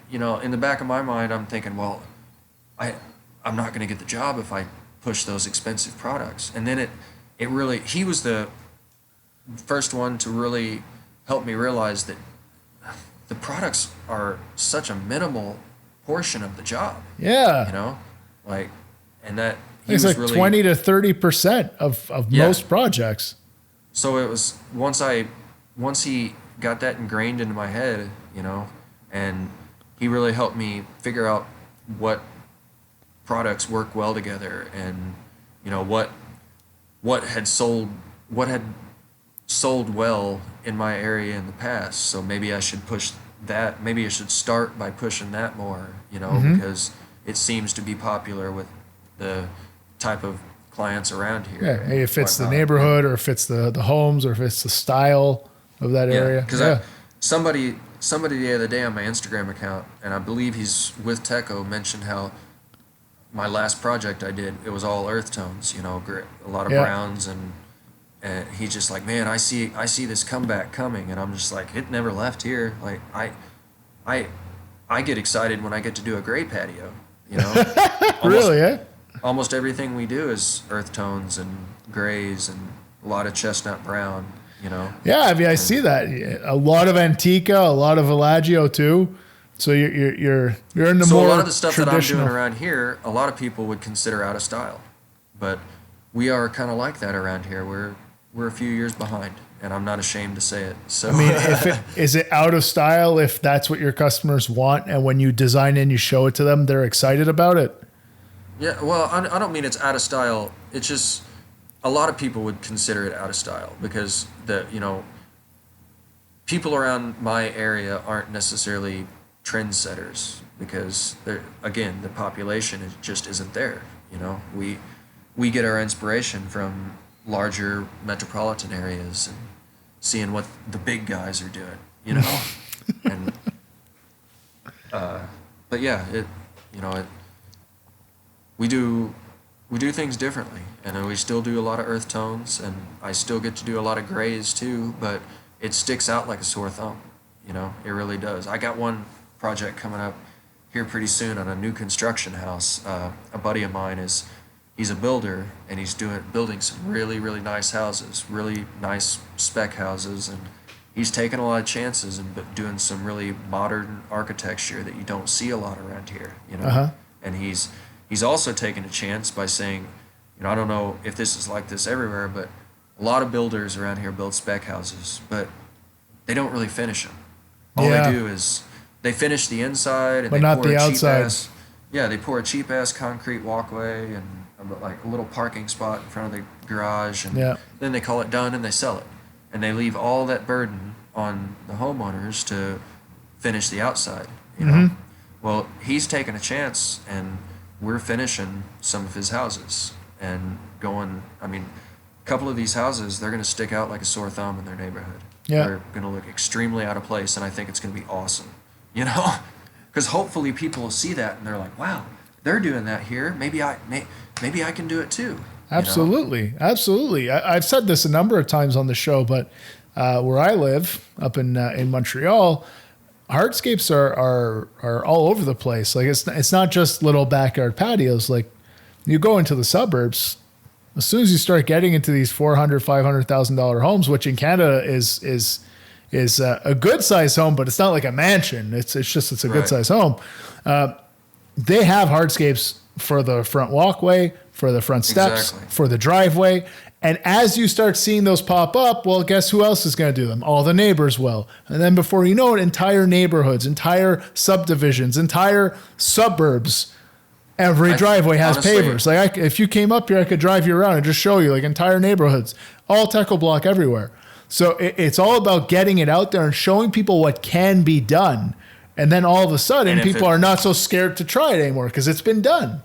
you know, in the back of my mind, I'm thinking, well, I'm not going to get the job if I push those expensive products. And then it really, he was the first one to really help me realize that the products are such a minimal portion of the job. Yeah. You know, like, and that it's like really, 20 to 30% of most projects. So it was once he got that ingrained into my head, you know, and he really helped me figure out what products work well together, and you know what had sold well in my area in the past. So maybe I should push that. Maybe I should start by pushing that more, you know, because it seems to be popular with the type of clients around here. Yeah, maybe it fits the neighborhood, or it fits the homes, or if it's the style of that area. Because somebody the other day on my Instagram account, and I believe he's with Teco, mentioned how my last project I did, it was all earth tones, you know, a lot of browns, and he's just like, man, I see this comeback coming, and I'm just like, it never left here. Like I get excited when I get to do a gray patio, you know. Really, Almost everything we do is earth tones and grays and a lot of chestnut brown, you know. Yeah, I mean, I see that. A lot of Antica, a lot of Villaggio too. So you're in the more a lot of the stuff that I'm doing around here, a lot of people would consider out of style, but we are kind of like that around here. We're a few years behind, and I'm not ashamed to say it. So I mean, is it out of style if that's what your customers want, and when you design and you show it to them, they're excited about it? Yeah, well, I don't mean it's out of style. It's just a lot of people would consider it out of style because people around my area aren't necessarily trendsetters because the population just isn't there. You know, we get our inspiration from larger metropolitan areas and seeing what the big guys are doing. You know, and but yeah, we do things differently, and we still do a lot of earth tones, and I still get to do a lot of grays too, but it sticks out like a sore thumb. You know, it really does. I got one project coming up here pretty soon on a new construction house. A buddy of mine he's a builder, and he's building some really, really nice houses, really nice spec houses, and he's taking a lot of chances and doing some really modern architecture that you don't see a lot around here, you know. And he's also taken a chance by saying, you know, I don't know if this is like this everywhere, but a lot of builders around here build spec houses, but they don't really finish them. All they do is they finish the inside, and but not the outside. They pour a cheap ass concrete walkway and like a little parking spot in front of the garage, and then they call it done and they sell it, and they leave all that burden on the homeowners to finish the outside, you know. Well, he's taking a chance, and we're finishing some of his houses and going. I mean, a couple of these houses, they're going to stick out like a sore thumb in their neighborhood. Yeah. They're going to look extremely out of place, and I think it's going to be awesome, you know, because hopefully people will see that and they're like, wow, they're doing that here. Maybe I can do it too. Absolutely. Absolutely. I've said this a number of times on the show, but where I live up in Montreal, hardscapes are all over the place. Like it's not just little backyard patios. Like you go into the suburbs, as soon as you start getting into these $400,000-$500,000 homes, which in Canada is a good size home, but it's not like a mansion. It's a good size home. They have hardscapes for the front walkway, for the front steps, for the driveway. And as you start seeing those pop up, well, guess who else is going to do them? All the neighbors will. And then before you know it, entire neighborhoods, entire subdivisions, entire suburbs, every driveway has pavers. Like if you came up here, I could drive you around and just show you like entire neighborhoods, all Techo block everywhere. So it's all about getting it out there and showing people what can be done. And then all of a sudden, people are not so scared to try it anymore because it's been done.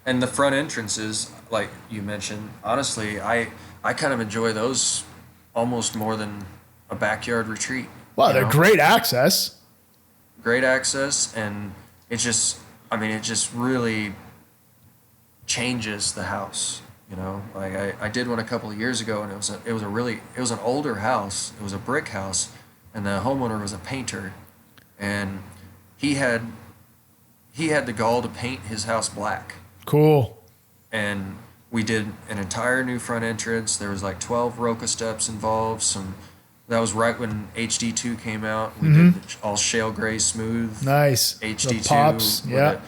And the front entrances, like you mentioned, honestly, I kind of enjoy those almost more than a backyard retreat. Wow, they're great access. Great access, and it just really changes the house. You know, like I did one a couple of years ago, and it was an older house. It was a brick house, and the homeowner was a painter, and he had the gall to paint his house black. Cool. And we did an entire new front entrance. There was like 12 Roca steps involved. That was right when HD2 came out. We did all shale gray smooth. Nice. HD2 the pops. with Yeah. a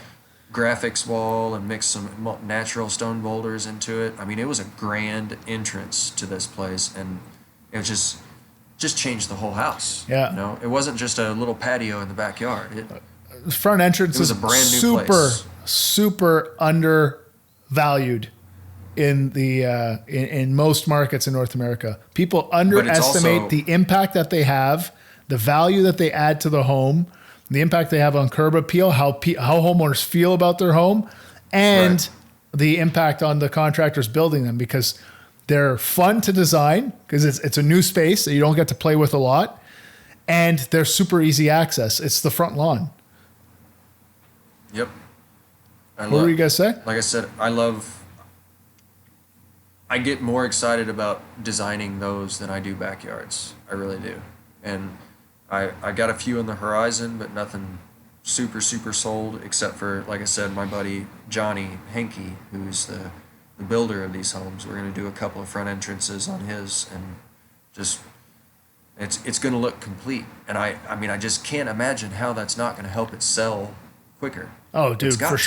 graphics wall and mixed some natural stone boulders into it. I mean, it was a grand entrance to this place, and it just changed the whole house. Yeah. You know, it wasn't just a little patio in the backyard. The front entrance is a brand new place. Super undervalued in the in most markets in North America. People underestimate the impact that they have, the value that they add to the home, the impact they have on curb appeal, how homeowners feel about their home, and the impact on the contractors building them, because they're fun to design because it's a new space that you don't get to play with a lot, and they're super easy access. It's the front lawn. Yep. What were you guys saying? Like I said, I get more excited about designing those than I do backyards. I really do. And I got a few on the horizon, but nothing super sold, except for, like I said, my buddy Johnny Henke, who's the builder of these homes. We're going to do a couple of front entrances on his, and just it's going to look complete. And I mean, I just can't imagine how that's not going to help it sell quicker. Oh, dude, for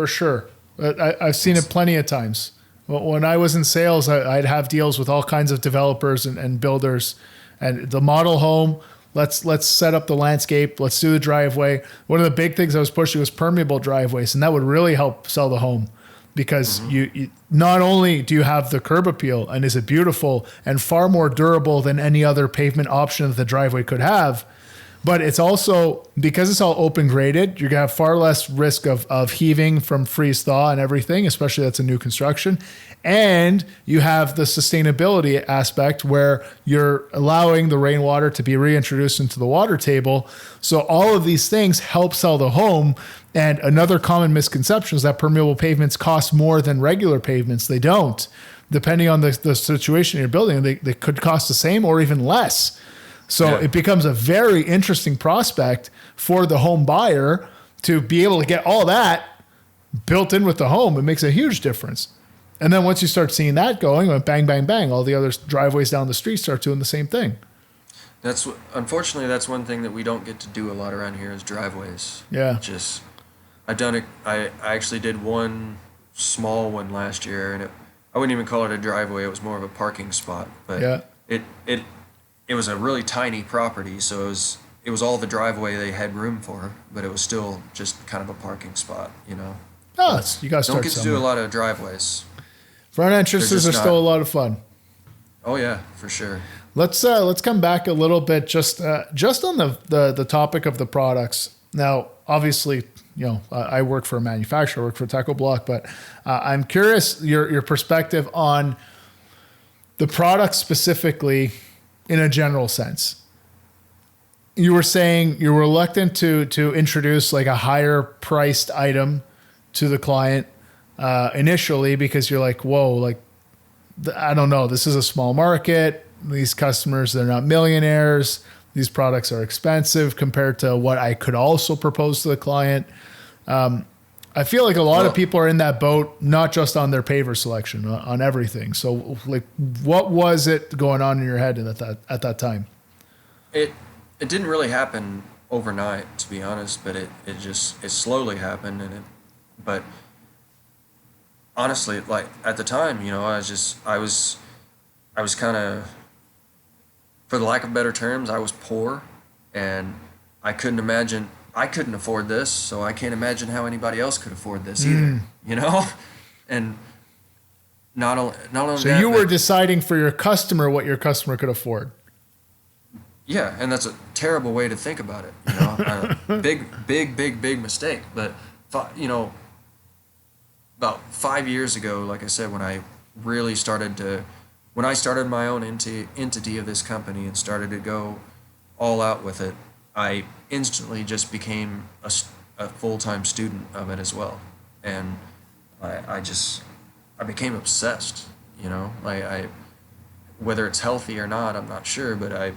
sure. I've seen it plenty of times. When I was in sales, I'd have deals with all kinds of developers and builders, and the model home. Let's set up the landscape. Let's do the driveway. One of the big things I was pushing was permeable driveways, and that would really help sell the home, because you not only do you have the curb appeal, and is it beautiful and far more durable than any other pavement option that the driveway could have, but it's also, because it's all open graded, you're going to have far less risk of heaving from freeze thaw and everything, especially that's a new construction. And you have the sustainability aspect where you're allowing the rainwater to be reintroduced into the water table. So all of these things help sell the home. And another common misconception is that permeable pavements cost more than regular pavements. They don't. Depending on the situation you're building, they could cost the same or even less. So it becomes a very interesting prospect for the home buyer to be able to get all that built in with the home. It makes a huge difference. And then once you start seeing that going, bang, bang, bang, all the other driveways down the street start doing the same thing. Unfortunately, that's one thing that we don't get to do a lot around here is driveways. Yeah. I actually did one small one last year, and I wouldn't even call it a driveway. It was more of a parking spot. But it was a really tiny property, so it was all the driveway they had room for, but it was still just kind of a parking spot, you know. Oh, you got to start Don't get to do a lot of driveways. Front entrances are still a lot of fun. Oh yeah, for sure. Let's come back a little bit just on the topic of the products. Now, obviously, I work for a manufacturer, I work for Taco Block, but I'm curious your perspective on the product specifically in a general sense. You were saying you're reluctant to introduce like a higher priced item to the client initially because you're like, whoa, like I don't know, this is a small market. These customers, they're not millionaires. These products are expensive compared to what I could also propose to the client. I feel like a lot of people are in that boat, not just on their paver selection, on everything. So like, what was it going on in your head at that time? It didn't really happen overnight, to be honest, but it slowly happened. But honestly, like at the time, I was kind of, for the lack of better terms, I was poor, and I couldn't afford this, so I can't imagine how anybody else could afford this either, And not only so that, you were deciding for your customer what your customer could afford. Yeah, and that's a terrible way to think about it, big mistake. But about 5 years ago, like I said, when I really started my own entity of this company and started to go all out with it, I instantly just became a full-time student of it as well. And I became obsessed, whether it's healthy or not, I'm not sure, but I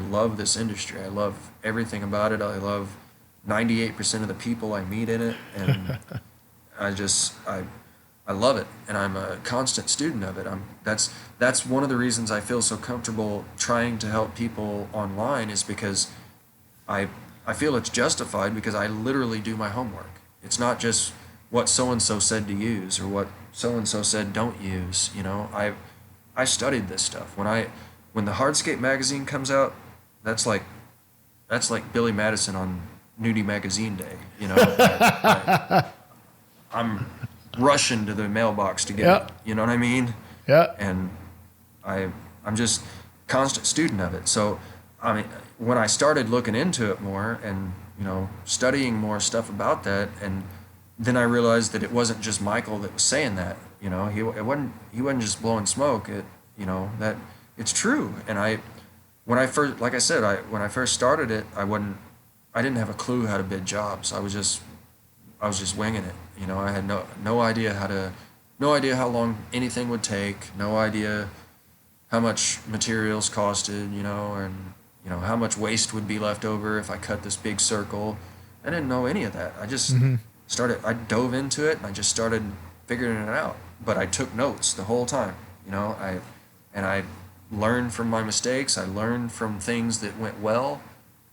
love this industry. I love everything about it. I love 98% of the people I meet in it, and I love it, and I'm a constant student of it. That's one of the reasons I feel so comfortable trying to help people online, is because I feel it's justified, because I literally do my homework. It's not just what so-and-so said to use or what so-and-so said don't use. I studied this stuff. When the Hardscape magazine comes out, that's like Billy Madison on Nudie Magazine Day. I'm rushing to the mailbox to get it. You know what I mean? Yeah. And I'm just constant student of it. So I mean, when I started looking into it more and studying more stuff about that, and then I realized that it wasn't just Michael that was saying that. He wasn't just blowing smoke. That it's true. And when I first started it, I didn't have a clue how to bid jobs. I was just winging it. I had no idea how long anything would take, no idea how much materials costed, and how much waste would be left over if I cut this big circle. I didn't know any of that. I just I dove into it and I just started figuring it out. But I took notes the whole time, I learned from my mistakes. I learned from things that went well,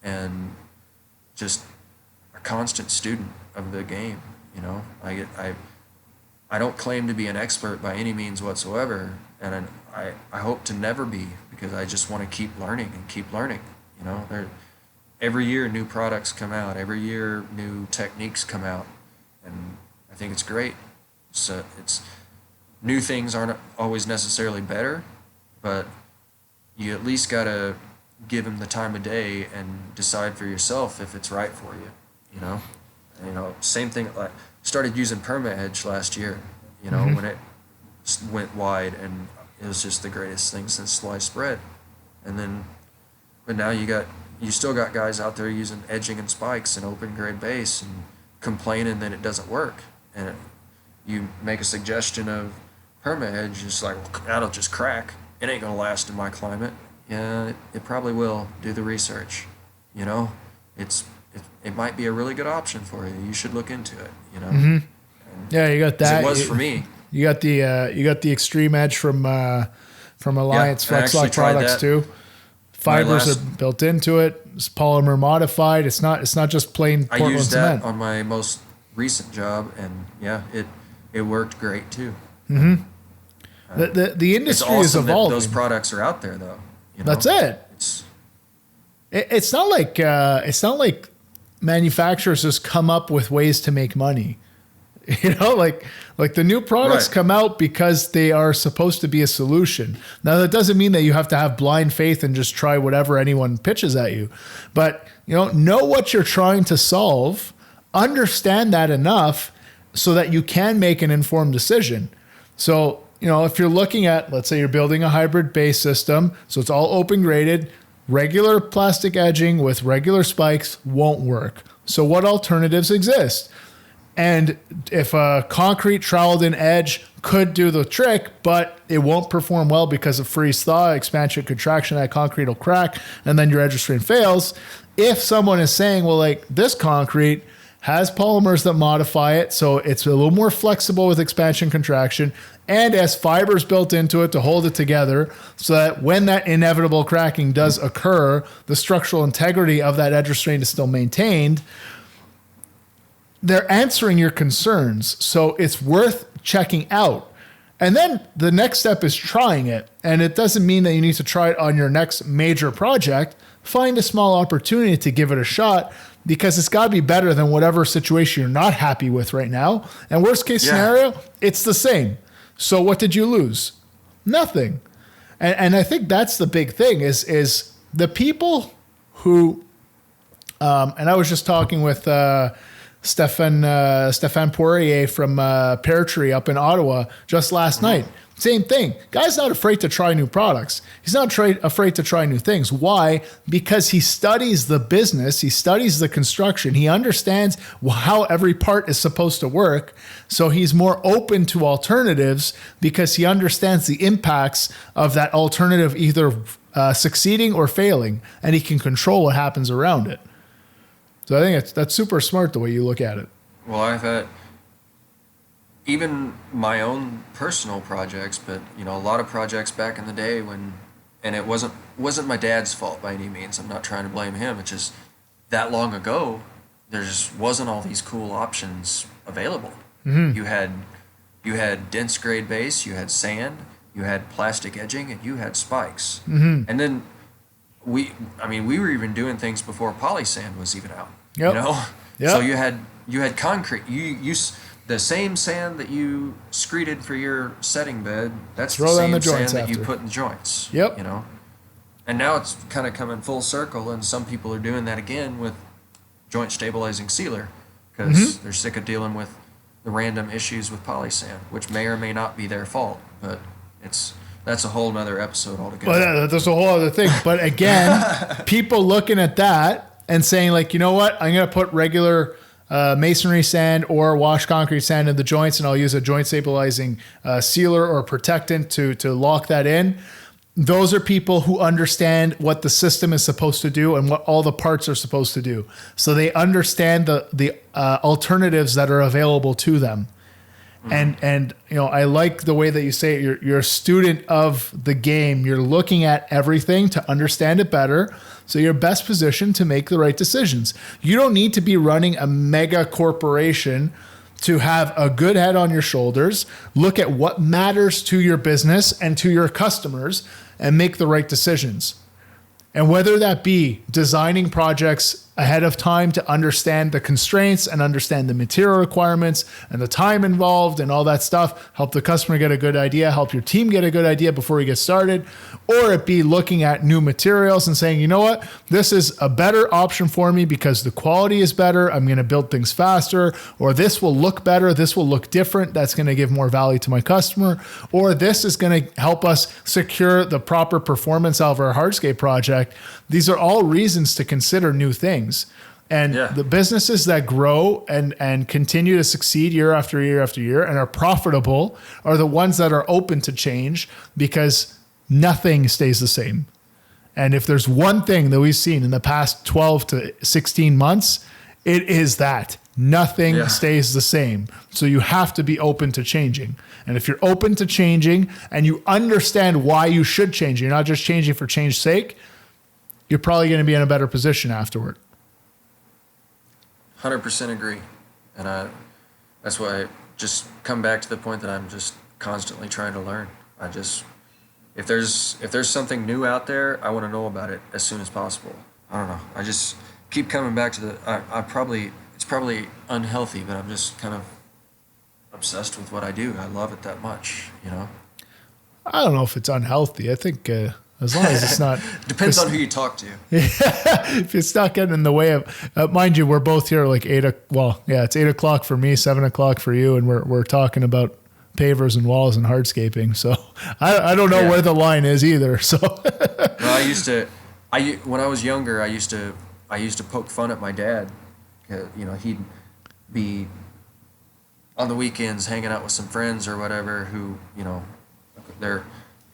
and just a constant student of the game. I don't claim to be an expert by any means whatsoever, and I hope to never be, because I just want to keep learning and keep learning. Every year new products come out, every year new techniques come out, and I think it's great. So new things aren't always necessarily better, but you at least gotta give them the time of day and decide for yourself if it's right for you. Same thing. I started using perma edge last year. When it went wide, and it was just the greatest thing since sliced bread. But now you still got guys out there using edging and spikes and open grade base and complaining that it doesn't work. And you make a suggestion of perma edge, it's like, well, that'll just crack. It ain't gonna last in my climate. Yeah, it probably will. Do the research. It might be a really good option for you. You should look into it. Yeah, you got that. It was for me. You got the extreme edge from Alliance FlexLock products too. Fibers are built into it. It's polymer modified. It's not just plain Portland I used cement. that on my most recent job, and yeah, it worked great too. Mm-hmm. The industry is evolving. That those products are out there, though. That's it. It's not like manufacturers just come up with ways to make money. Like the new products Right. come out because they are supposed to be a solution. Now that doesn't mean that you have to have blind faith and just try whatever anyone pitches at you, but know what you're trying to solve, understand that enough so that you can make an informed decision. So, if you're looking at, let's say you're building a hybrid base system, so it's all open graded, regular plastic edging with regular spikes won't work. So what alternatives exist? And if a concrete troweled in edge could do the trick, but it won't perform well because of freeze thaw, expansion, contraction, that concrete will crack, and then your edge restraint fails. If someone is saying, well, like this concrete has polymers that modify it, so it's a little more flexible with expansion, contraction, and has fibers built into it to hold it together so that when that inevitable cracking does occur, the structural integrity of that edge restraint is still maintained. They're answering your concerns, so it's worth checking out. And then the next step is trying it. And it doesn't mean that you need to try it on your next major project. Find a small opportunity to give it a shot, because it's got to be better than whatever situation you're not happy with right now. And worst case scenario, it's the same. So what did you lose? Nothing. And I think that's the big thing is the people who, and I was just talking with Stéphane Poirier from Pear Tree up in Ottawa just last night. Same thing. Guy's not afraid to try new products. He's not afraid to try new things. Why? Because he studies the business. He studies the construction. He understands how every part is supposed to work. So he's more open to alternatives because he understands the impacts of that alternative either succeeding or failing, and he can control what happens around it. So I think that's super smart the way you look at it. Well, I've had even my own personal projects, but a lot of projects back in the day and it wasn't my dad's fault by any means. I'm not trying to blame him. It's just that long ago, there just wasn't all these cool options available. Mm-hmm. You had dense grade base, you had sand, you had plastic edging, and you had spikes. Mm-hmm. And then we were even doing things before polysand was even out. Yep. Yep. So you had concrete. You the same sand that you screeded for your setting bed. That's the same sand that you put in joints. Yep. And now it's kind of coming full circle, and some people are doing that again with joint stabilizing sealer because they're sick of dealing with the random issues with polysand, which may or may not be their fault, but that's a whole nother episode altogether. Well, that's a whole other thing. But again, people looking at that and saying like, you know what, I'm going to put regular masonry sand or washed concrete sand in the joints, and I'll use a joint stabilizing sealer or protectant to lock that in. Those are people who understand what the system is supposed to do and what all the parts are supposed to do. So they understand the alternatives that are available to them. And I like the way that you say it. You're a student of the game. You're looking at everything to understand it better, so you're best positioned to make the right decisions. You don't need to be running a mega corporation to have a good head on your shoulders. Look at what matters to your business and to your customers and make the right decisions. And whether that be designing projects ahead of time to understand the constraints and understand the material requirements and the time involved and all that stuff, help the customer get a good idea, help your team get a good idea before you get started, or it be looking at new materials and saying, you know what, this is a better option for me because the quality is better, I'm going to build things faster, or this will look better, this will look different, that's going to give more value to my customer, or this is going to help us secure the proper performance of our hardscape project. These are all reasons to consider new things. And the businesses that grow and continue to succeed year after year after year and are profitable are the ones that are open to change, because nothing stays the same. And if there's one thing that we've seen in the past 12 to 16 months, it is that nothing stays the same. So you have to be open to changing. And if you're open to changing and you understand why you should change, you're not just changing for change's sake, you're probably going to be in a better position afterward. 100% agree. And that's why I just come back to the point that I'm just constantly trying to learn. If there's something new out there, I want to know about it as soon as possible. I don't know. I just keep coming back to it's probably unhealthy, but I'm just kind of obsessed with what I do. I love it that much, you know. I don't know if it's unhealthy. I think as long as it's not Depends on who you talk to. if it's not getting in the way of, mind you, we're both here like it's 8:00 for me, 7:00 for you. And we're talking about pavers and walls and hardscaping. So I don't know where the line is either. So well, when I was younger, I used to poke fun at my dad. You know, he'd be on the weekends hanging out with some friends or whatever who, you know,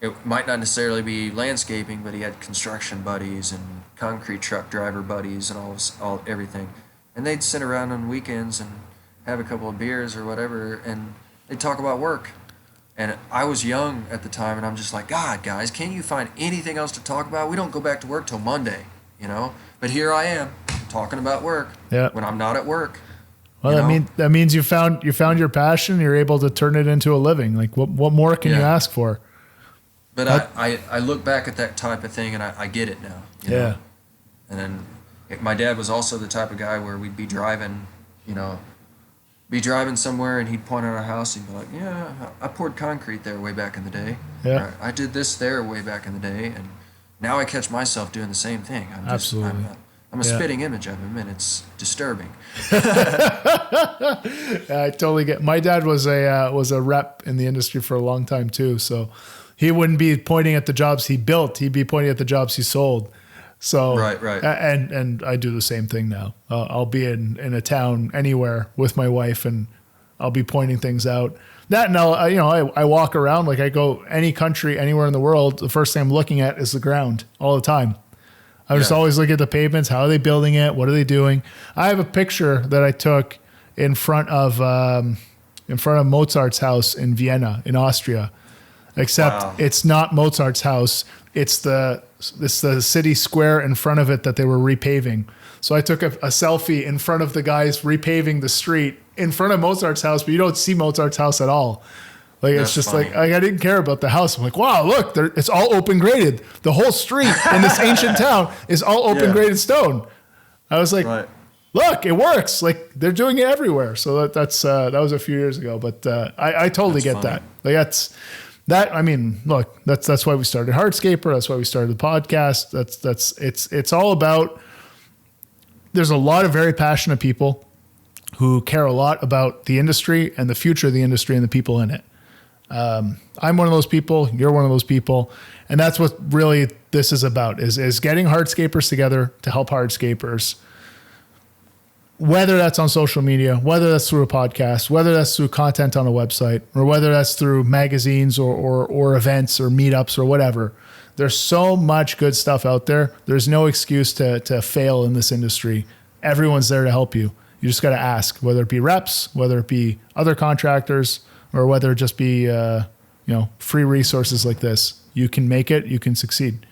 it might not necessarily be landscaping, but he had construction buddies and concrete truck driver buddies and everything. And they'd sit around on weekends and have a couple of beers or whatever, and they'd talk about work. And I was young at the time, and I'm just like, God, guys, can't you find anything else to talk about? We don't go back to work till Monday, you know? But here I am talking about work when I'm not at work. Well, that means you found your passion. You're able to turn it into a living. Like what more can you ask for? But I look back at that type of thing and I get it now. You know? And then my dad was also the type of guy where we'd be driving, somewhere and he'd point at our house and be like, yeah, I poured concrete there way back in the day. Yeah. Or, I did this there way back in the day. And now I catch myself doing the same thing. Absolutely. I'm a spitting image of him, and it's disturbing. I totally get. My dad was a rep in the industry for a long time too, so he wouldn't be pointing at the jobs he built; he'd be pointing at the jobs he sold. So right. And I do the same thing now. I'll be in a town anywhere with my wife, and I'll be pointing things out. That and I walk around, like I go any country, anywhere in the world. The first thing I'm looking at is the ground all the time. I just always look at the pavements. How are they building it? What are they doing? I have a picture that I took in front of Mozart's house in Vienna, in Austria. Except it's not Mozart's house. It's the city square in front of it that they were repaving. So I took a selfie in front of the guys repaving the street in front of Mozart's house, but you don't see Mozart's house at all. Like it's just funny. like I didn't care about the house. I'm like, wow, look, it's all open graded. The whole street in this ancient town is all open graded stone. I was like, look, it works. Like they're doing it everywhere. So that was a few years ago, but I totally get that. Like that. I mean, look, that's why we started Hardscaper. That's why we started the podcast. It's all about. There's a lot of very passionate people who care a lot about the industry and the future of the industry and the people in it. I'm one of those people. You're one of those people. And that's what really this is about is getting hardscapers together to help hardscapers, whether that's on social media, whether that's through a podcast, whether that's through content on a website, or whether that's through magazines or events or meetups or whatever. There's so much good stuff out there. There's no excuse to fail in this industry. Everyone's there to help you. You just got to ask, whether it be reps, whether it be other contractors, or whether it just be, free resources like this. You can make it, you can succeed.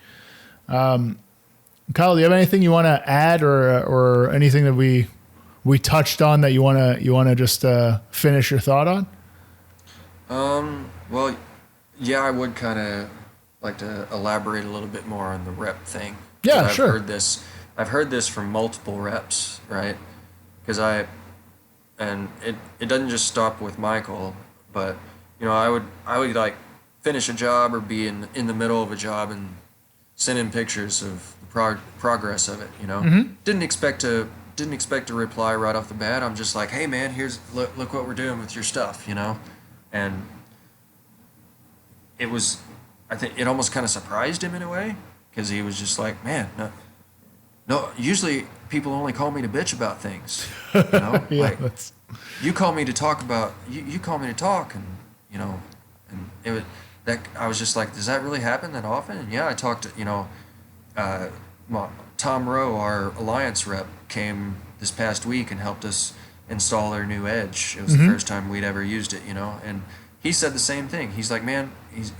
Kyle, do you have anything you want to add or anything that we touched on that you want to just finish your thought on? Well, yeah, I would kind of like to elaborate a little bit more on the rep thing. Yeah, sure. I've heard this from multiple reps, right? Because it doesn't just stop with Michael. But, I would like finish a job or be in the middle of a job and send in pictures of the progress of it, Mm-hmm. Didn't expect to reply right off the bat. I'm just like, hey man, look what we're doing with your stuff, And I think it almost kind of surprised him in a way, because he was just like, man, no, usually people only call me to bitch about things, you call me to talk about, you call me to talk, and, and it was that I was just like, does that really happen that often? And yeah, I talked to, Tom Rowe, our Alliance rep, came this past week and helped us install our new edge. It was the first time we'd ever used it, and he said the same thing. He's like, man,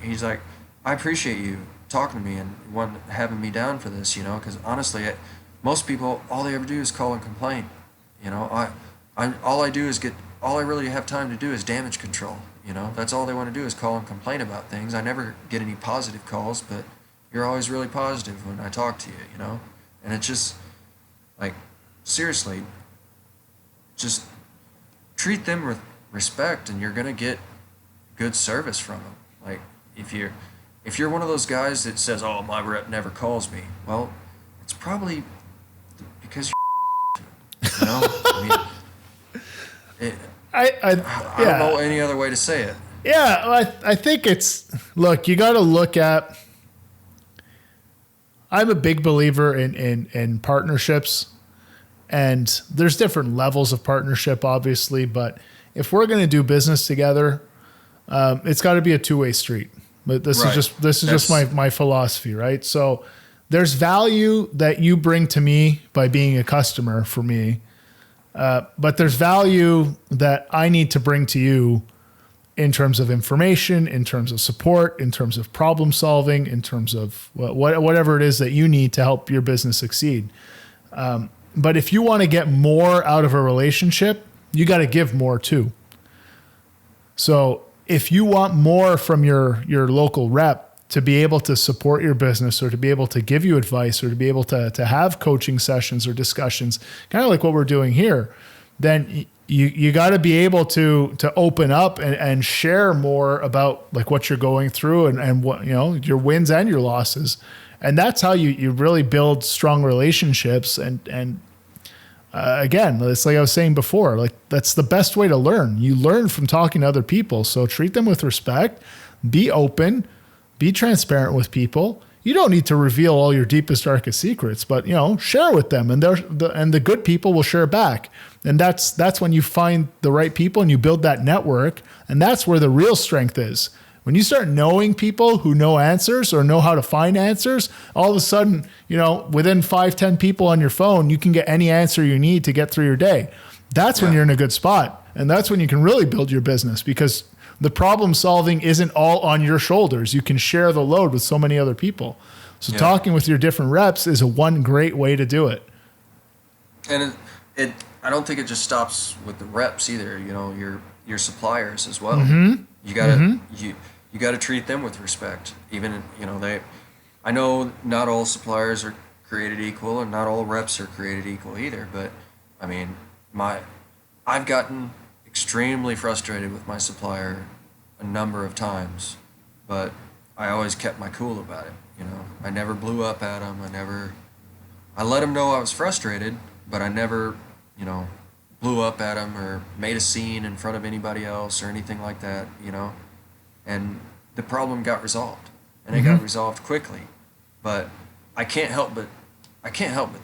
he's like, I appreciate you talking to me and having me down for this, because honestly, most people, all they ever do is call and complain. All I really have time to do is damage control. That's all they want to do is call and complain about things. I never get any positive calls, but you're always really positive when I talk to you, And it's just like, seriously, just treat them respect, and you're gonna get good service from them. Like if you're one of those guys that says, "Oh, my rep never calls me," well, it's probably because you know. I mean, I don't know any other way to say it. Yeah, I think look, you got to look at. I'm a big believer in partnerships, and there's different levels of partnership, obviously. But if we're going to do business together, it's got to be a two-way street. But this is just my philosophy, right? So there's value that you bring to me by being a customer for me, but there's value that I need to bring to you in terms of information, in terms of support, in terms of problem solving, in terms of whatever it is that you need to help your business succeed. But if you want to get more out of a relationship, you got to give more too. So if you want more from your local rep to be able to support your business, or to be able to give you advice, or to be able to have coaching sessions or discussions, kind of like what we're doing here, then you got to be able to open up and share more about like what you're going through and what, you know, your wins and your losses. And that's how you really build strong relationships. And again, it's like I was saying before, like that's the best way to learn. You learn from talking to other people. So treat them with respect, be open, be transparent with people. You don't need to reveal all your deepest, darkest secrets, but you know, share with them, and the good people will share back. And that's when you find the right people and you build that network. And that's where the real strength is. When you start knowing people who know answers or know how to find answers, all of a sudden, you know, within 5-10 people on your phone, you can get any answer you need to get through your day. That's when you're in a good spot. And that's when you can really build your business, because the problem solving isn't all on your shoulders. You can share the load with so many other people. So talking with your different reps is one great way to do it. And I don't think it just stops with the reps either. You know, your suppliers as well. Mm-hmm. You gotta you gotta treat them with respect. Even, you know, I know not all suppliers are created equal, and not all reps are created equal either. But I mean, I've gotten extremely frustrated with my supplier a number of times, but I always kept my cool about it. You know, I never blew up at him. I let him know I was frustrated, but I never, you know, blew up at him or made a scene in front of anybody else or anything like that, you know. And the problem got resolved, and it got resolved quickly. But I can't help but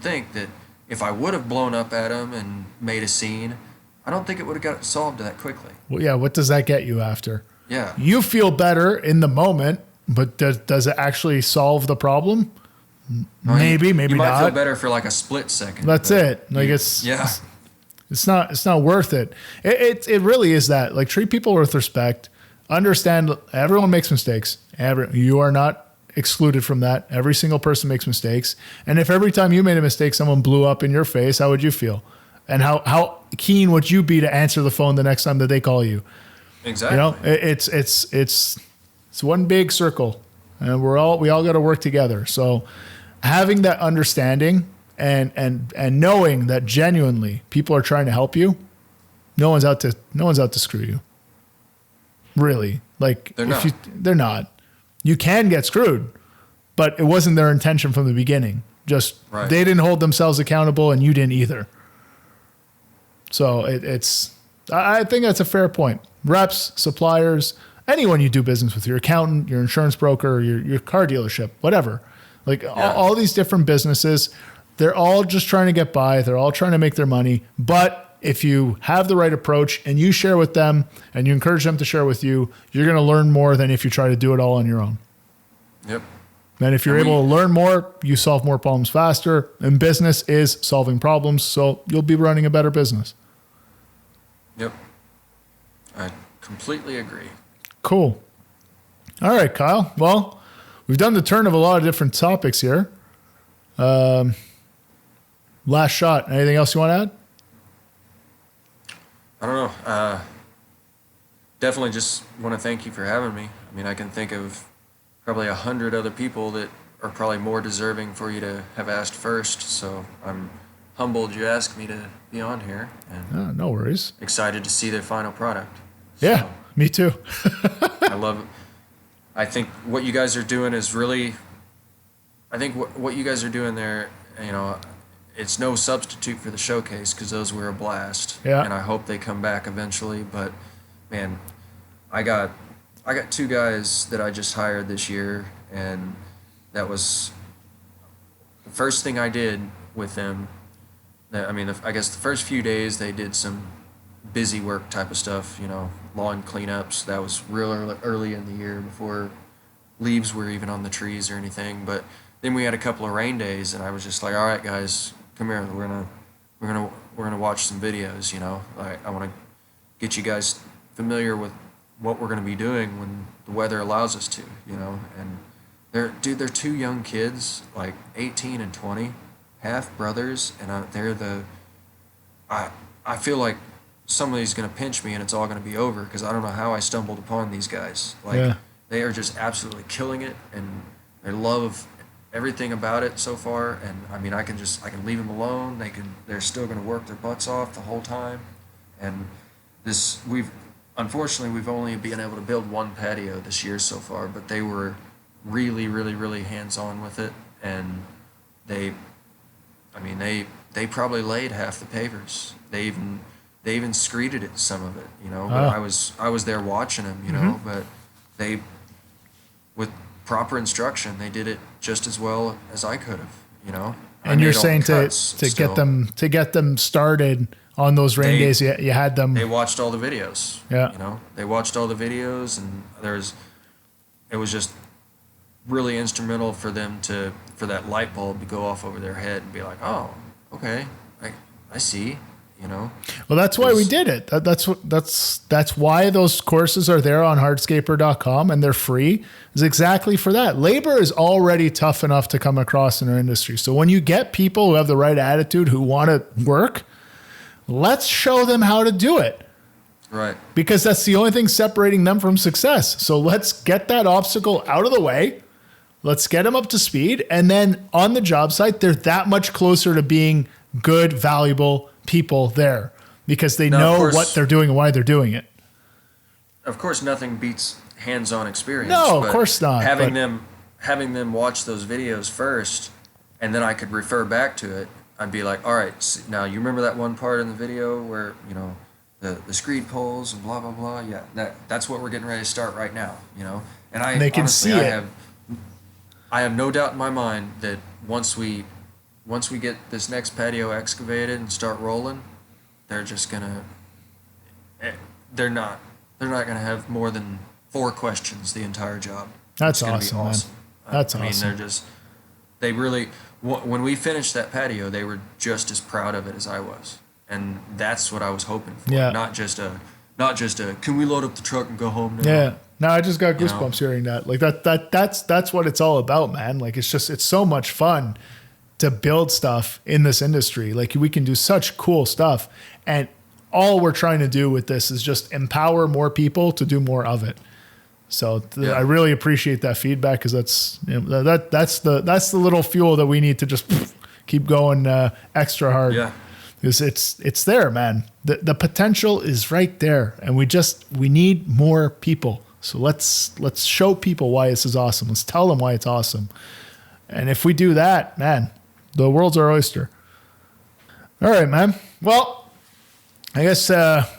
think that if I would have blown up at him and made a scene, I don't think it would have got solved that quickly. Well, yeah, what does that get you after? Yeah. You feel better in the moment, but does it actually solve the problem? Maybe not. You might feel better for like a split second. That's it. Like it's not worth it. It really is that. Like, treat people with respect. Understand everyone makes mistakes. You are not excluded from that. Every single person makes mistakes. And if every time you made a mistake, someone blew up in your face, how would you feel? And how keen would you be to answer the phone the next time that they call you? Exactly. You know, it's one big circle, and we all got to work together. So having that understanding and knowing that genuinely people are trying to help you, no one's out to screw you. Really, like they're not. You can get screwed, but it wasn't their intention from the beginning. Just they didn't hold themselves accountable, and you didn't either. So I think that's a fair point. Reps, suppliers, anyone you do business with, your accountant, your insurance broker, your car dealership, whatever. Like all these different businesses, they're all just trying to get by. They're all trying to make their money. But if you have the right approach and you share with them and you encourage them to share with you, you're going to learn more than if you try to do it all on your own. Yep. And if you're able to learn more, you solve more problems faster. And business is solving problems, so you'll be running a better business. Yep. I completely agree. Cool. All right, Kyle. Well, we've done the turn of a lot of different topics here. Last shot. Anything else you want to add? I don't know. Definitely just want to thank you for having me. I mean, I can think of probably 100 other people that are probably more deserving for you to have asked first. So I'm humbled you asked me to be on here, and No worries. excited to see their final product. Yeah, So, me too. I love it. I think what you guys are doing is really, I think what you guys are doing there, you know, it's no substitute for the showcase because those were a blast. Yeah. And I hope they come back eventually. But man, I got 2 guys that I just hired this year, and that was the first thing I did with them. I mean, I guess the first few days they did some busy work type of stuff, you know, lawn cleanups. That was real early in the year before leaves were even on the trees or anything. But then we had a couple of rain days, and I was just like, all right, guys, come here. We're gonna watch some videos. You know, I want to get you guys familiar with what we're gonna be doing when the weather allows us to. You know, and they're 2 young kids, like 18 and 20, half brothers, and I feel like somebody's going to pinch me and it's all going to be over because I don't know how I stumbled upon these guys. Like, they are just absolutely killing it, and they love everything about it so far. And I mean, I can leave them alone. They're still going to work their butts off the whole time. And unfortunately, we've only been able to build 1 patio this year so far, but they were really, really, really hands-on with it. And they probably laid half the pavers. They even screeded it, some of it, you know. But I was there watching them, you know. But they, with proper instruction, they did it just as well as I could have, you know. And you're saying to get them started on those rain days, you had them. They watched all the videos. Yeah. You know, they watched all the videos, and it was just really instrumental for them for that light bulb to go off over their head and be like, oh, okay, I see. You know? Well, that's why we did it. That's why those courses are there on hardscaper.com, and they're free. Is exactly for that. Labor is already tough enough to come across in our industry. So when you get people who have the right attitude, who want to work, let's show them how to do it. Right. Because that's the only thing separating them from success. So let's get that obstacle out of the way. Let's get them up to speed. And then on the job site, they're that much closer to being good, valuable people there because they know what they're doing and why they're doing it. Of course, nothing beats hands-on experience. No, of course not. Having them watch those videos first, and then I could refer back to it. I'd be like, all right, now you remember that one part in the video where, you know, the screed poles and blah blah blah. Yeah, that's what we're getting ready to start right now. You know, and they can see it. I have no doubt in my mind that once we get this next patio excavated and start rolling, they're not gonna have more than 4 questions the entire job. That's awesome, man. That's awesome. When we finished that patio, they were just as proud of it as I was, and that's what I was hoping for. Yeah. Not just a can we load up the truck and go home now? Yeah. No, I just got goosebumps hearing that. Like that's what it's all about, man. Like it's so much fun to build stuff in this industry. Like we can do such cool stuff, and all we're trying to do with this is just empower more people to do more of it. So I really appreciate that feedback because that's the little fuel that we need to just keep going extra hard. Yeah, because it's there, man. The potential is right there, and we need more people. So let's show people why this is awesome. Let's tell them why it's awesome. And if we do that, man, the world's our oyster. All right, man. Well, I guess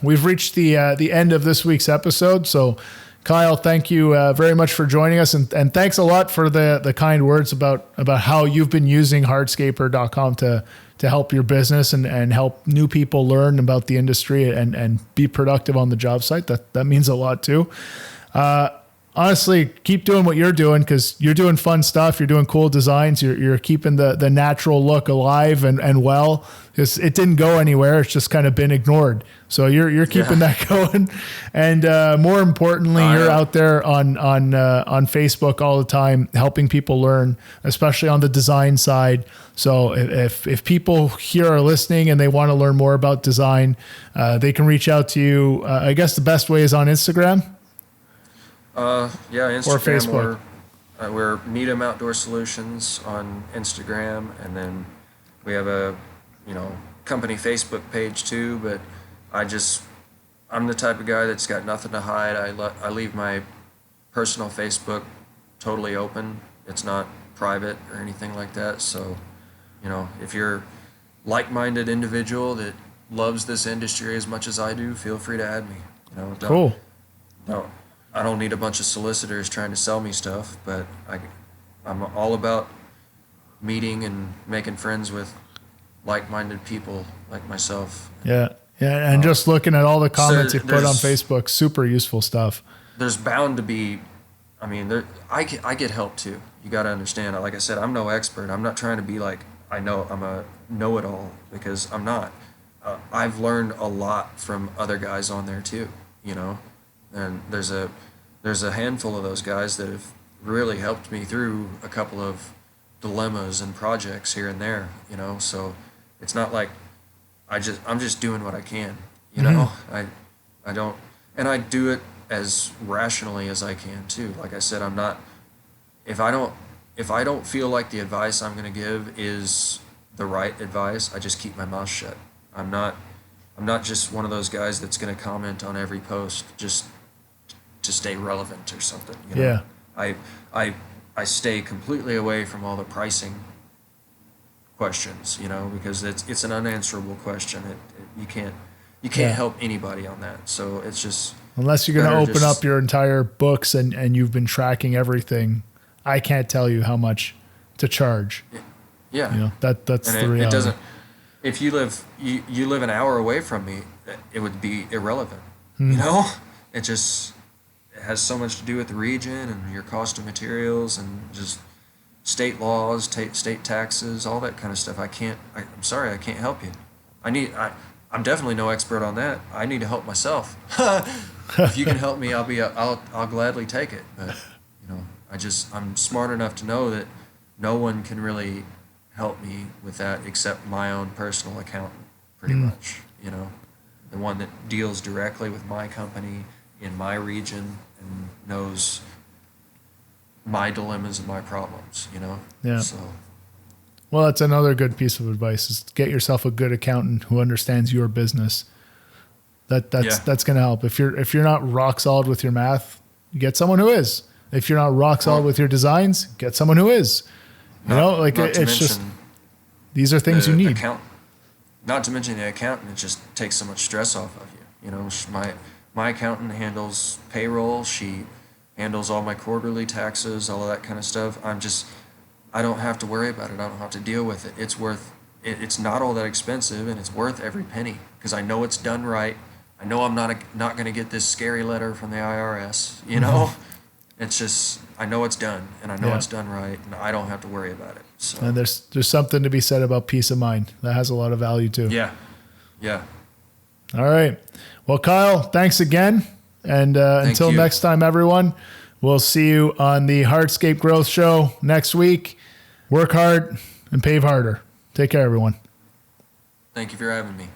we've reached the end of this week's episode. So, Kyle, thank you very much for joining us, and thanks a lot for the kind words about how you've been using Hardscaper.com to help your business and help new people learn about the industry and be productive on the job site. That means a lot too. Honestly, keep doing what you're doing because you're doing fun stuff. You're doing cool designs. You're keeping the natural look alive and well. It didn't go anywhere. It's just kind of been ignored. So you're keeping that going. And more importantly, you're out there on Facebook all the time, helping people learn, especially on the design side. So if people here are listening and they want to learn more about design, they can reach out to you. I guess the best way is on Instagram. Instagram or Facebook. We're Needham Outdoor Solutions on Instagram, and then we have a company Facebook page too, but I'm the type of guy that's got nothing to hide. I leave my personal Facebook totally open. It's not private or anything like that. So, if you're like-minded individual that loves this industry as much as I do, feel free to add me. Cool. No, I don't need a bunch of solicitors trying to sell me stuff, but I'm all about meeting and making friends with like-minded people like myself. Yeah. Yeah. And just looking at all the comments you put on Facebook, super useful stuff. There's bound to be, I get help too. You got to understand. Like I said, I'm no expert. I'm not trying to be like, I'm a know-it-all, because I'm not. I've learned a lot from other guys on there too, and there's a handful of those guys that have really helped me through a couple of dilemmas and projects here and there, so it's not like I'm just doing what I can, I don't, and I do it as rationally as I can too. Like I said, I'm not, if I don't feel like the advice I'm going to give is the right advice, I just keep my mouth shut. I'm not just one of those guys that's going to comment on every post just to stay relevant or something. Yeah. I stay completely away from all the pricing questions, because it's an unanswerable question. You can't help anybody on that. So it's just, unless you're going to open up your entire books and you've been tracking everything, I can't tell you how much to charge. Yeah. That's the reality. It doesn't, if you live an hour away from me, it would be irrelevant. It has so much to do with the region and your cost of materials and just state laws, state taxes, all that kind of stuff. I'm sorry, I can't help you. I'm definitely no expert on that. I need to help myself. If you can help me, I'll gladly take it. But I'm smart enough to know that no one can really help me with that except my own personal accountant, pretty much. The one that deals directly with my company in my region and knows my dilemmas and my problems. Yeah. So. Well, that's another good piece of advice: is get yourself a good accountant who understands your business. That's going to help. If you're not rock solid with your math, get someone who is. If you're not rock solid with your designs, get someone who is. It's just, these are things you need. Not to mention the accountant, it just takes so much stress off of you. My accountant handles payroll. She handles all my quarterly taxes, all of that kind of stuff. I don't have to worry about it. I don't have to deal with it. It's not all that expensive, and it's worth every penny because I know it's done right. I know I'm not going to get this scary letter from the IRS, It's just, I know it's done, and I know it's done right, and I don't have to worry about it. So. And there's something to be said about peace of mind. That has a lot of value too. Yeah. All right. Well, Kyle, thanks again. And until next time, everyone, we'll see you on the Hardscape Growth Show next week. Work hard and pave harder. Take care, everyone. Thank you for having me.